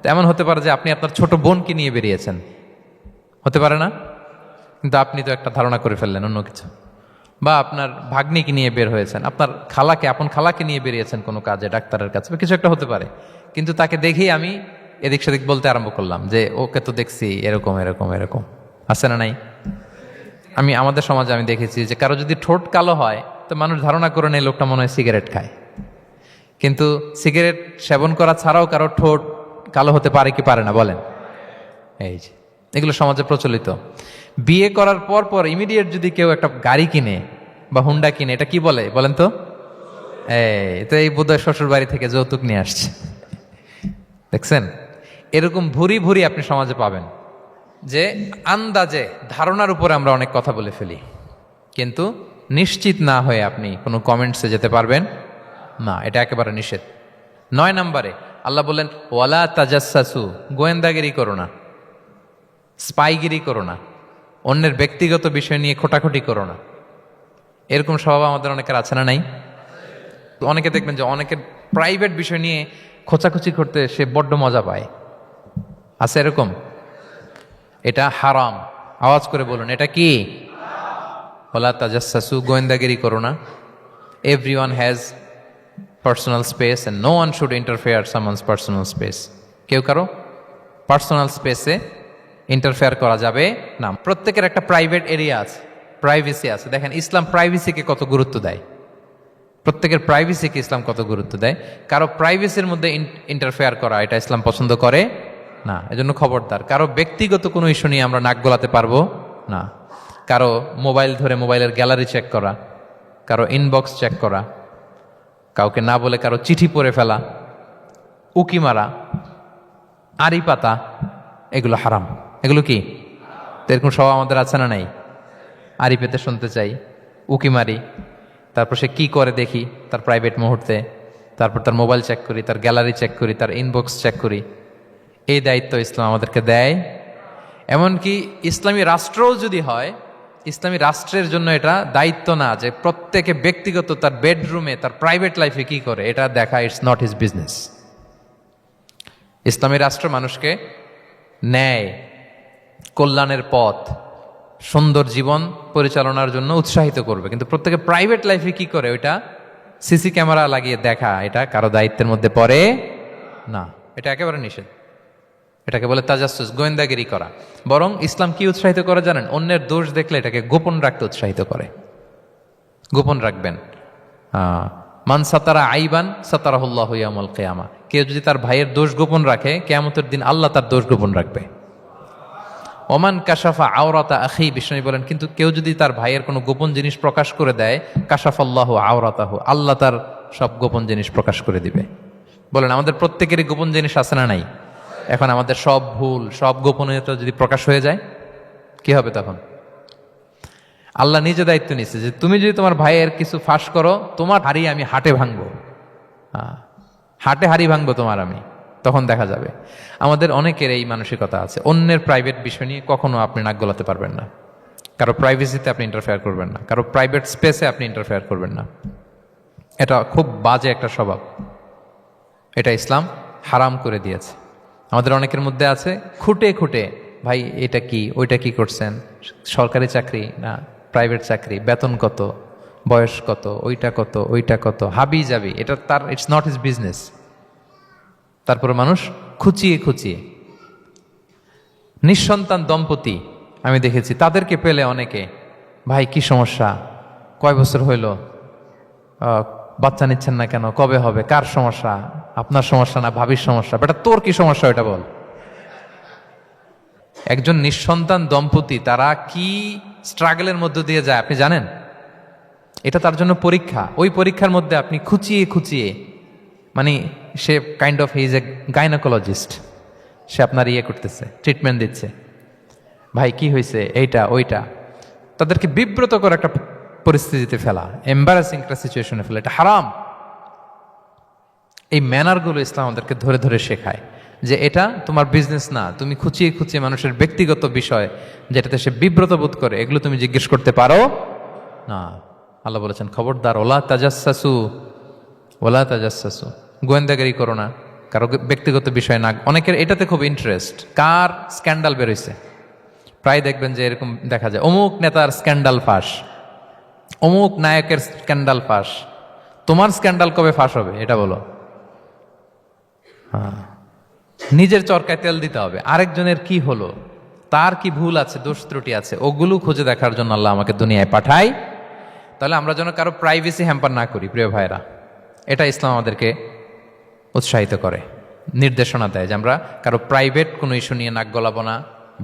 তো এমন হতে পারে যে আপনি আপনার ছোট বোনকে নিয়ে বেরিয়েছেন, হতে পারে না? কিন্তু আপনি তো একটা ধারণা করে ফেললেন অন্য কিছু। বা আপনার ভাগ্নিকে নিয়ে বের হয়েছেন, আপনার খালাকে, আপন খালাকে নিয়ে বেরিয়েছেন কোনো কাজে, ডাক্তারের কাছে, বা কিছু একটা হতে পারে। কিন্তু তাকে দেখেই আমি এদিক সেদিক বলতে আরম্ভ করলাম যে ওকে তো দেখছি এরকম এরকম এরকম, আছে না নাই? আমাদের সমাজে আমি দেখেছি যে কারো যদি ঠোঁট কালো হয় তো মানুষ ধারণা করে নেয় লোকটা মনে হয় সিগারেট খায়। কিন্তু সিগারেট সেবন করা ছাড়াও কারো ঠোঁট কালো হতে পারে কি পারে না বলেন? এই যে এগুলো সমাজে প্রচলিত। বিয়ে করার পর পর ইমিডিয়েট যদি কেউ একটা গাড়ি কিনে বা হুন্ডা কিনে, এটা কি বলে বলেন তো? এই বোধহয় শ্বশুর বাড়ি থেকে যৌতুক নিয়ে আসছে। দেখছেন, এরকম ভুরি ভুরি আপনি সমাজে পাবেন যে আন্দাজে, ধারণার উপরে আমরা অনেক কথা বলে ফেলি, কিন্তু নিশ্চিত না হয়ে আপনি কোনো কমেন্টসে যেতে পারবেন না। এটা একেবারে নিষেধ। 9 নম্বরে আল্লাহ বললেন, ওয়ালা তাজাসসু, গোয়েন্দাগিরি করো না, স্পাইগিরি করো না। অন্যের ব্যক্তিগত বিষয় নিয়ে খোটাখুটি করো না। এরকম স্বভাব আমাদের অনেকের আছে না নাই? অনেকে দেখবেন যে অনেকের প্রাইভেট বিষয় নিয়ে খোঁচাখুচি করতে সে বড্ড মজা পায়। আছে এরকম? এটা হারাম। আওয়াজ করে বলুন, এটা কি? ওয়ালা তাজাসসু, গোয়েন্দাগিরি করো না। Everyone has personal space and no one should interfere someone's personal space. কেউ কারো পার্সোনাল স্পেসে ইন্টারফেয়ার করা যাবে না। প্রত্যেকের একটা প্রাইভেট এরিয়া আছে, প্রাইভেসি আছে। দেখেন ইসলাম প্রাইভেসিকে কত গুরুত্ব দেয়। প্রত্যেকের প্রাইভেসিকে ইসলাম কত গুরুত্ব দেয়। কারো প্রাইভেসির মধ্যে ইন্টারফেয়ার করা এটা ইসলাম পছন্দ করে না। এজন্য খবরদার, কারো ব্যক্তিগত কোনো ইস্যু নিয়ে আমরা নাক গলাতে পারবো না। কারো মোবাইল ধরে মোবাইলের গ্যালারি চেক করা, কারো ইনবক্স চেক করা, কাউকে না বলে কারো চিঠি পড়ে ফেলা, উকি মারা, আড়ি পাতা, এগুলো হারাম। এগুলো কি? তো এরকম স্বভাব আমাদের আছে না নাই? আড়ি পেতে শুনতে চাই, উকি মারি, তারপর সে কি করে দেখি তার প্রাইভেট মুহূর্তে, তারপর তার মোবাইল চেক করি, তার গ্যালারি চেক করি, তার ইনবক্স চেক করি। এই দায়িত্ব ইসলাম আমাদেরকে দেয়। এমনকি ইসলামী রাষ্ট্রও যদি হয়, ইসলামী রাষ্ট্রের জন্য এটা দায়িত্ব না যে প্রত্যেকে ব্যক্তিগত তার বেডরুমে তার প্রাইভেট লাইফে কি করে এটা দেখা। It's not his business. ইসলামী রাষ্ট্র মানুষকে ন্যায়, কল্যাণের পথ, সুন্দর জীবন পরিচালনার জন্য উৎসাহিত করবে, কিন্তু প্রত্যেকে প্রাইভেট লাইফে কি করে ওইটা সিসি ক্যামেরা লাগিয়ে দেখা, এটা কারো দায়িত্বের মধ্যে পড়ে না। এটা একেবারে নিষেধ। এটাকে বলে তাজাসসুস, গোয়েন্দাগিরি করা। বরং ইসলাম কি উৎসাহিত করে জানেন? অন্যের দোষ দেখলে এটাকে গোপন রাখতে উৎসাহিত করে। গোপন রাখবেন। মান সাতারা আইবান সাতারাহুল্লাহু ইয়াউমাল কিয়ামা। কেউ যদি তার ভাইয়ের দোষ গোপন রাখে, কিয়ামতের দিন আল্লাহ তার দোষ গোপন রাখবে। ওমান কাশাফা আওরাতা আখি, বিষ্ণু বলেন, কিন্তু কেউ যদি তার ভাইয়ের কোনো গোপন জিনিস প্রকাশ করে দেয়, কাশাফাল্লাহু আওরাতাহু, আল্লাহ তার সব গোপন জিনিস প্রকাশ করে দিবে। বলেন আমাদের প্রত্যেকেরই গোপন জিনিস আছে না নাই? এখন আমাদের সব ভুল, সব গোপনীয়তা যদি প্রকাশ হয়ে যায় কি হবে তখন? আল্লাহ নিজে দায়িত্ব নিচ্ছে যে তুমি যদি তোমার ভাইয়ের কিছু ফাঁস করো, তোমার হাড়ি আমি হাটে ভাঙবো। হাটে হাড়ি ভাঙবো তোমার আমি, তখন দেখা যাবে। আমাদের অনেকের এই মানসিকতা আছে। অন্যের প্রাইভেট বিষয় নিয়ে কখনো আপনি নাক গলাতে পারবেন না। কারো প্রাইভেসিতে আপনি ইন্টারফেয়ার করবেন না, কারো প্রাইভেট স্পেসে আপনি ইন্টারফেয়ার করবেন না। এটা খুব বাজে একটা স্বভাব। এটা ইসলাম হারাম করে দিয়েছে। আমাদের অনেকের মধ্যে আছে খুঁটে খুঁটে, ভাই এটা কি, ওইটা কি করছেন, সরকারি চাকরি না প্রাইভেট চাকরি, বেতন কত, বয়স কত, ওইটা কত, ওইটা কত, হাবি যাবি, এটা তার, ইটস নট হিজ বিজনেস। তারপরে মানুষ খুঁচিয়ে খুঁচিয়ে। নিঃসন্তান দম্পতি আমি দেখেছি, তাদেরকে পেলে অনেকে, ভাই কি সমস্যা, কয় বছর হইল, বাচ্চা নিচ্ছেন না কেন, কবে হবে, কার সমস্যা, আপনার সমস্যা না ভাবির সমস্যা, বেটা তোর কি সমস্যা এটা বল। একজন নিঃসন্তান দম্পতি তারা কি স্ট্রাগলের মধ্য দিয়ে যায় আপনি জানেন? এটা তার জন্য পরীক্ষা। ওই পরীক্ষার মধ্যে আপনি খুঁচিয়ে খুঁচিয়ে, মানে সে kind of he is a gynaecologist, সে আপনার ইয়ে করতেছে, ট্রিটমেন্ট দিচ্ছে, ভাই কি হয়েছে, এইটা ওইটা, তাদেরকে বিব্রত করে একটা পরিস্থিতিতে ফেলা, এম্বারাসিং একটা সিচুয়েশনে ফেলা, এটা হারাম। এই ম্যানারগুলো ইসলাম আমাদেরকে ধরে ধরে শেখায় যে এটা তোমার বিজনেস না। তুমি খুঁচিয়ে খুঁচিয়ে মানুষের ব্যক্তিগত বিষয় যেটাতে সে বিব্রত বোধ করে, এগুলো তুমি জিজ্ঞেস করতে পারো না। আল্লাহ বলেছেন খবরদার, ওলা তাজাসসু, ওলা তাজাসসু, গোয়েন্দাগিরি করো না, কারো ব্যক্তিগত বিষয় না। অনেকের এটাতে খুব ইন্টারেস্ট, কার স্ক্যান্ডাল বেরোইছে। প্রায় দেখবেন যে এরকম দেখা যায়, অমুক নেতার স্ক্যান্ডাল ফাঁস, অমুক নায়কের স্ক্যান্ডাল ফাঁস। তোমার স্ক্যান্ডাল কবে ফাঁস হবে এটা বলো? নিজের চরকায় তেল দিতে হবে। আরেকজনের কি হলো, তার কি ভুল আছে, দোষ ত্রুটি আছে, ওগুলো খুঁজে দেখার জন্য আল্লাহ আমাকে দুনিয়ায় পাঠায়। তাহলে আমরা যেন কারো প্রাইভেসি হ্যাম্পার না করি। প্রিয় ভাইরা, এটা ইসলাম আমাদেরকে উৎসাহিত করে, নির্দেশনা দেয় যে আমরা কারো প্রাইভেট কোনো ইস্যু নিয়ে নাক গলাবো না,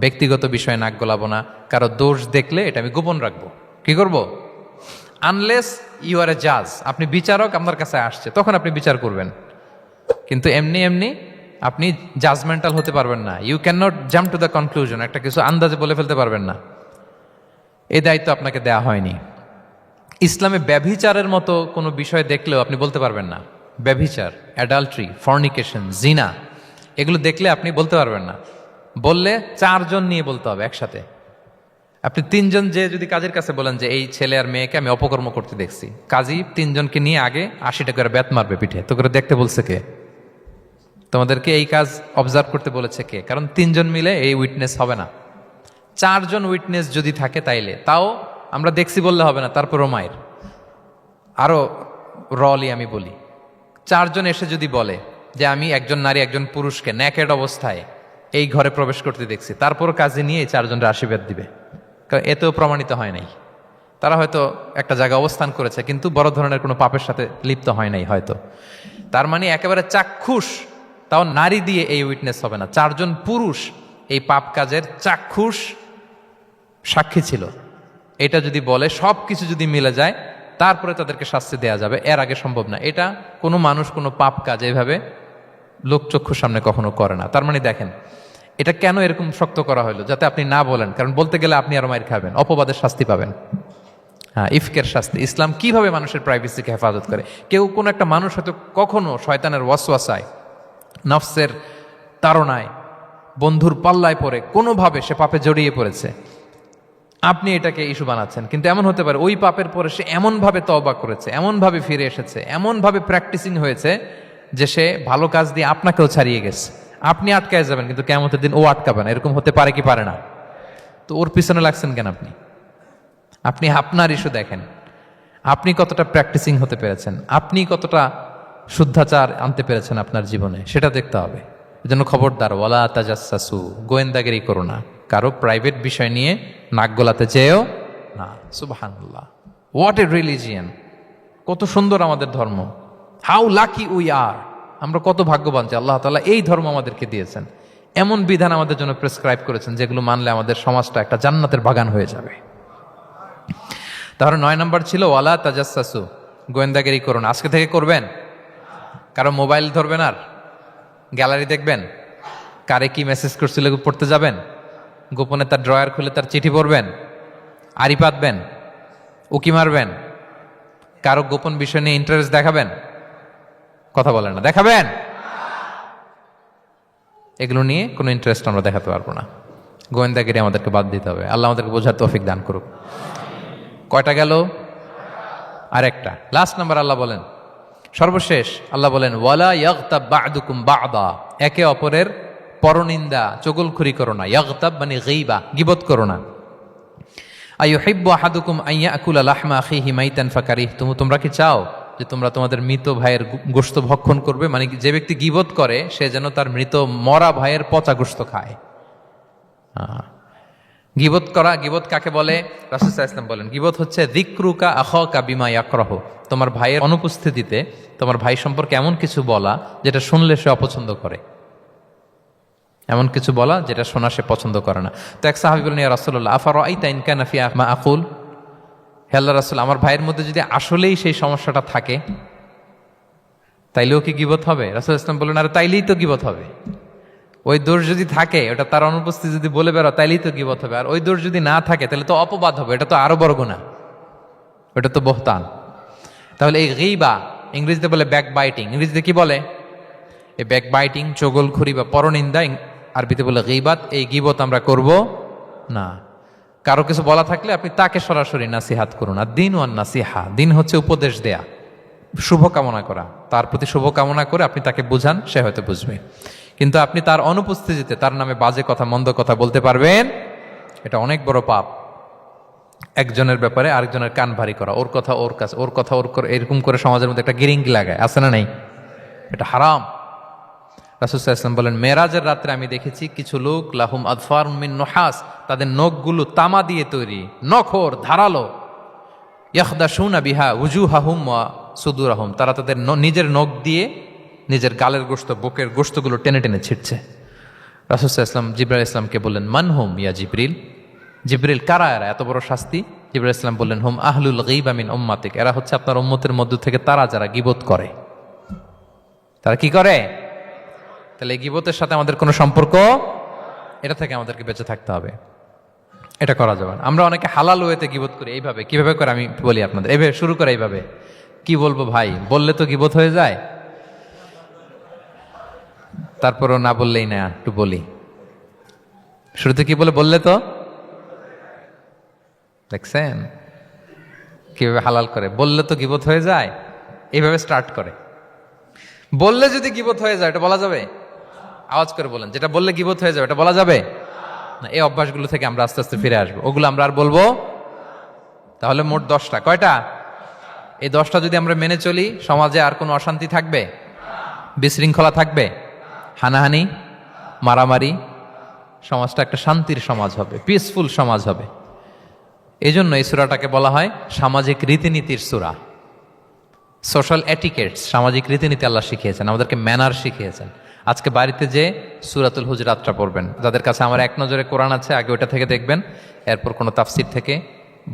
ব্যক্তিগত বিষয়ে নাক গলাবো না। কারো দোষ দেখলে এটা আমি গোপন রাখবো। কি করব? আনলেস ইউ আর এ জাজ, আপনি বিচারক, আপনার কাছে আসছে, তখন আপনি বিচার করবেন। কিন্তু এমনি এমনি আপনি জাজমেন্টাল হতে পারবেন না। You can not jump to the conclusion, একটা কিছু আন্দাজে বলে ফেলতে পারবেন না। এই দায়িত্ব আপনাকে দেয়া হয়নি। ইসলামে ব্যভিচারের মতো কোনো বিষয় দেখলেও আপনি বলতে পারবেন না। ব্যভিচার, অ্যাডাল্ট্রি, ফর্নিকেশন, জিনা, এগুলো দেখলে আপনি বলতে পারবেন না। বললে 4 জন নিয়ে বলতে হবে একসাথে। আপনি তিনজন যে যদি কাজের কাছে বলেন যে এই ছেলে আর মেয়েকে আমি অপকর্ম করতে দেখছি, কাজী তিনজনকে নিয়ে আগে 80 টাকা করে বেত মারবে পিঠে, তো করে দেখতে বলছে কে? তোমাদেরকে এই কাজ অবজার্ভ করতে বলেছে কে? কারণ তিনজন মিলে এই উইটনেস হবে না। 4 জন উইটনেস যদি থাকে তাইলে তাও আমরা দেখছি বললে হবে না, তারপরও মায়ের আরো রলি আমি বলি, 4 জন এসে যদি বলে যে আমি একজন নারী একজন পুরুষকে ন্যাকেড অবস্থায় এই ঘরে প্রবেশ করতে দেখছি, তারপর কাজে নিয়ে এই 4 জনের আশীর্বাদ দিবে, কারণ এতেও প্রমাণিত হয় নাই। তারা হয়তো একটা জায়গায় অবস্থান করেছে কিন্তু বড় ধরনের কোনো পাপের সাথে লিপ্ত হয় নাই হয়তো। তার মানে একেবারে চাক্ষুষ, তাও নারী দিয়ে এই উইটনেস হবে না, 4 জন পুরুষ এই পাপ কাজের চাক্ষুষ সাক্ষী ছিল, এটা যদি বলে সব কিছু যদি মিলে যায় তারপরে তাদেরকে শাস্তি দেয়া যাবে, এর আগে সম্ভব না। এটা কোনো মানুষ কোনো পাপ কাজ এইভাবে লোকচক্ষুর সামনে কখনো করে না। তার মানে দেখেন এটা কেন এরকম শক্ত করা হলো, যাতে আপনি না বলেন, কারণ বলতে গেলে আপনি আরো মাইর খাবেন, অপবাদের শাস্তি পাবেন। হ্যাঁ, ইফকের শাস্তি। ইসলাম কিভাবে মানুষের প্রাইভেসিকে হেফাজত করে? কেউ কোনো একটা মানুষ হয়তো কখনো শয়তানের ওয়াসওয়াসায়, নফসের তাড়নায়, বন্ধুর পাল্লায় পড়ে কোনোভাবে সে পাপে জড়িয়ে পড়েছে, আপনি এটাকে ইস্যু বানাচ্ছেন, কিন্তু এমন হতে পারে ওই পাপের পরে সে এমনভাবে তওবা করেছে, এমনভাবে ফিরে এসেছে, এমনভাবে প্র্যাকটিসিং হয়েছে যে সে ভালো কাজ দিয়ে আপনাকেও ছাড়িয়ে গেছে। আপনি আটকায় যাবেন কিন্তু কিয়ামতের দিন ও আটকাবে না। এরকম হতে পারে কি পারে না? তো ওর পিছনে লাগছেন কেন আপনি? আপনি আপনার ইস্যু দেখেন, আপনি কতটা প্র্যাকটিসিং হতে পেরেছেন, আপনি কতটা শুদ্ধাচার আনতে পেরেছেন আপনার জীবনে, সেটা দেখতে হবে। এজন্য খবরদার, ওয়ালা তাজাসসু, গোয়েন্দাগিরি করো না, কারো প্রাইভেট বিষয় নিয়ে নাক গলাতে চেয়েও না। সুবহানাল্লাহ, হোয়াট এ রিলিজিয়ান! কত সুন্দর আমাদের ধর্ম, হাউ লাকি উই আর! আমরা কত ভাগ্যবান যে আল্লাহ তাআলা এই ধর্ম আমাদেরকে দিয়েছেন, এমন বিধান আমাদের জন্য প্রেসক্রাইব করেছেন যেগুলো মানলে আমাদের সমাজটা একটা জান্নাতের বাগান হয়ে যাবে। তাহলে 9 নম্বর ছিল ওয়ালা তাজাসসু, গোয়েন্দাগিরি করুন। আজকে থেকে করবেন? কারো মোবাইল ধরবেন, আর গ্যালারি দেখবেন, কারে কি মেসেজ করছিল পড়তে যাবেন, গোপনে তার ড্রয়ার খুলে তার চিঠি পড়বেন, আড়ি পাতবেন, উকি মারবেন, কারো গোপন বিষয় নিয়ে ইন্টারেস্ট দেখাবেন? কথা বলেন না, দেখাবেন? এগুলো নিয়ে কোনো ইন্টারেস্ট আমরা দেখাতে পারবো না। গোয়েন্দাগিরি আমাদেরকে বাদ দিতে হবে। আল্লাহ আমাদেরকে বোঝার তৌফিক দান করুক। কয়টা গেল? আরেকটা, লাস্ট নাম্বার। আল্লাহ বলেন, সর্বশেষ আল্লাহ বলেন, ওয়ালা ইয়াগতাব বা'দুকুম বা'দা, একে অপরের পরনিন্দা চগলখুরি করো না। ইয়াগতাব মানে গীবা, গীবত করো না। আইয়ুহিব্বু আহাদুকুম আন ইয়াকুলা লাহমা আখিহি মাইতান ফাকারিহতুম, তোমরা কি চাও যে তোমরা তোমাদের মৃত ভাইয়ের গোশত ভক্ষণ করবে? মানে যে ব্যক্তি গীবত করে সে যেন তার মৃত মরা ভাইয়ের পচা গোশত খায়। গীবত করা, গীবত কাকে বলে? রাসূল সাল্লাল্লাহু আলাইহি ওয়াসাল্লাম বলেন, গীবত হচ্ছে যিকরুকা আখাকা বিমা ইয়াকরাহু, তোমার ভাইয়ের অনুপস্থিতিতে তোমার ভাই সম্পর্কে এমন কিছু বলা যেটা শুনলে সে অপছন্দ করে, এমন কিছু বলা যেটা শোনা সে পছন্দ করে না। তো এক সাহাবী বলেন, ইয়া রাসূলুল্লাহ আফারাআইতা ইন কানা ফি মা আকুল, হে আল্লাহর রাসূল, আমার ভাইয়ের মধ্যে যদি আসলেই সেই সমস্যাটা থাকে তাইলেও কি গীবত হবে? রাসূল সাল্লাল্লাহু আলাইহি ওয়াসাল্লাম বললেন, আরে তাইলেই তো গীবত হবে। ওই দোষ যদি থাকে, ওটা তার অনুপস্থিতি যদি বলে বেরো, তাইলেই তো গীবত হবে। আর ওই দোষ যদি না থাকে তাহলে তো অপবাদ হবে, এটা তো আরো বড় গুনাহ, ওটা তো বহতান। তাহলে এই গীবা ইংরেজিতে বলে ব্যাক বাইটিং। ইংরেজিতে কি বলে? এই ব্যাক বাইটিং, চগলখুরি বা পরনিন্দা, আরবিতে বলে গীবাত। এই গীবত আমরা করব না। কারো কিছু বলা থাকলে আপনি তাকে সরাসরি নাসিহাত করুন। আর দিন ওয়ান নাসিহা, দিন হচ্ছে উপদেশ দেয়া, শুভকামনা করা, তার প্রতি শুভকামনা করে আপনি তাকে বুঝান, সে হয়তো বুঝবে। কিন্তু আপনি তার অনুপস্থিতিতে তার নামে বাজে কথা, মন্দ কথা বলতে পারবেন, এটা অনেক বড় পাপ। একজনের ব্যাপারে আরেকজনের কান ভারী করা, ওর কথা ওর কাছে, ওর কথা ওর করে, এরকম করে সমাজের মধ্যে একটা গিরিঙ্গি লাগায়, আছে না? নেই? এটা হারাম। রাসূল সাল্লাল্লাহু আলাইহি ওয়াসাল্লাম বলেন, মেরাজের রাত্রে আমি দেখেছি কিছু লোক লাহুম আদফারুম মিন নুহাস, তাদের নখগুলো তামা দিয়ে তৈরি, নখর ধারালো, ইয়াখদাশুনা বিহা উজুহাহুম ওয়া সুদুরাহুম, তারা তাদের নিজের নখ দিয়ে নিজের গালের গোশত, বুকের গোশতগুলো টেনে টেনে ছিটছে। রাসূল সাল্লাল্লাহু আলাইহি ওয়াসাল্লাম জিবরাইল ইসলামকে বললেন, মানহুম ইয়া জিবরিল, জিবরিল কারা এরা, এত বড় শাস্তি? জিবরাইল ইসলাম বললেন, হুম আহলুল গীবা মিন উম্মাতিক, এরা হচ্ছে আপনার উম্মতের মধ্য থেকে তারা যারা গীবত করে। তারা কি করে? তাহলে এই গীবতের সাথে আমাদের কোনো সম্পর্ক, এটা থেকে আমাদেরকে বেঁচে থাকতে হবে, এটা করা যাবে না। আমরা অনেকে হালাল ওয়েতে গীবত করি। এইভাবে কিভাবে করে আমি বলি আপনাদের, এইভাবে শুরু করে, এইভাবে কি বলবো ভাই, বললে তো গীবত হয়ে যায়, তারপরও না বললেই না, একটু বলি। শুরুতে কি বলে? বললে তো দেখছেন কিভাবে হালাল করে? বললে তো গীবত হয়ে যায়, এইভাবে স্টার্ট করে। বললে যদি গীবত হয়ে যায় এটা বলা যাবে? আওয়াজ করে বলেন, যেটা বললে গীবত হয়ে যাবে এটা বলা যাবে না। এই অভ্যাসগুলো থেকে আমরা আস্তে আস্তে ফিরে আসবো, ওগুলো আমরা আর বলবো। তাহলে মোট 10টা, কয়টা? এই 10টা যদি আমরা মেনে চলি, সমাজে আর কোনো অশান্তি থাকবে? বিশৃঙ্খলা থাকবে? হানাহানি, মারামারি? সমাজটা একটা শান্তির সমাজ হবে, পিসফুল সমাজ হবে। এই জন্য এই সূরাটাকে বলা হয় সামাজিক রীতিনীতির সূরা। সোশ্যাল এটিকেটস, সামাজিক রীতিনীতি আল্লাহ শিখিয়েছেন, আমাদেরকে ম্যানার শিখিয়েছেন। আজকে বাড়িতে যে সূরাতুল হুজরাতটা পড়বেন, যাদের কাছে আমার এক নজরে কোরআন আছে আগে ওটা থেকে দেখবেন, এরপর কোনো তাফসির থেকে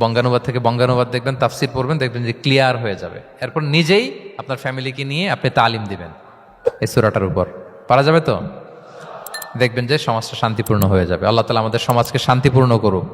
বঙ্গানুবাদ থেকে বঙ্গানুবাদ দেখবেন, তাফসির পড়বেন, দেখবেন যে ক্লিয়ার হয়ে যাবে। এরপর নিজেই আপনার ফ্যামিলিকে নিয়ে আপনি তালিম দিবেন এই সূরাটার উপর। পারা যাবে তো? দেখবেন যে সমাজটা শান্তিপূর্ণ হয়ে যাবে। আল্লাহ তাআলা আমাদের সমাজকে শান্তিপূর্ণ করুক।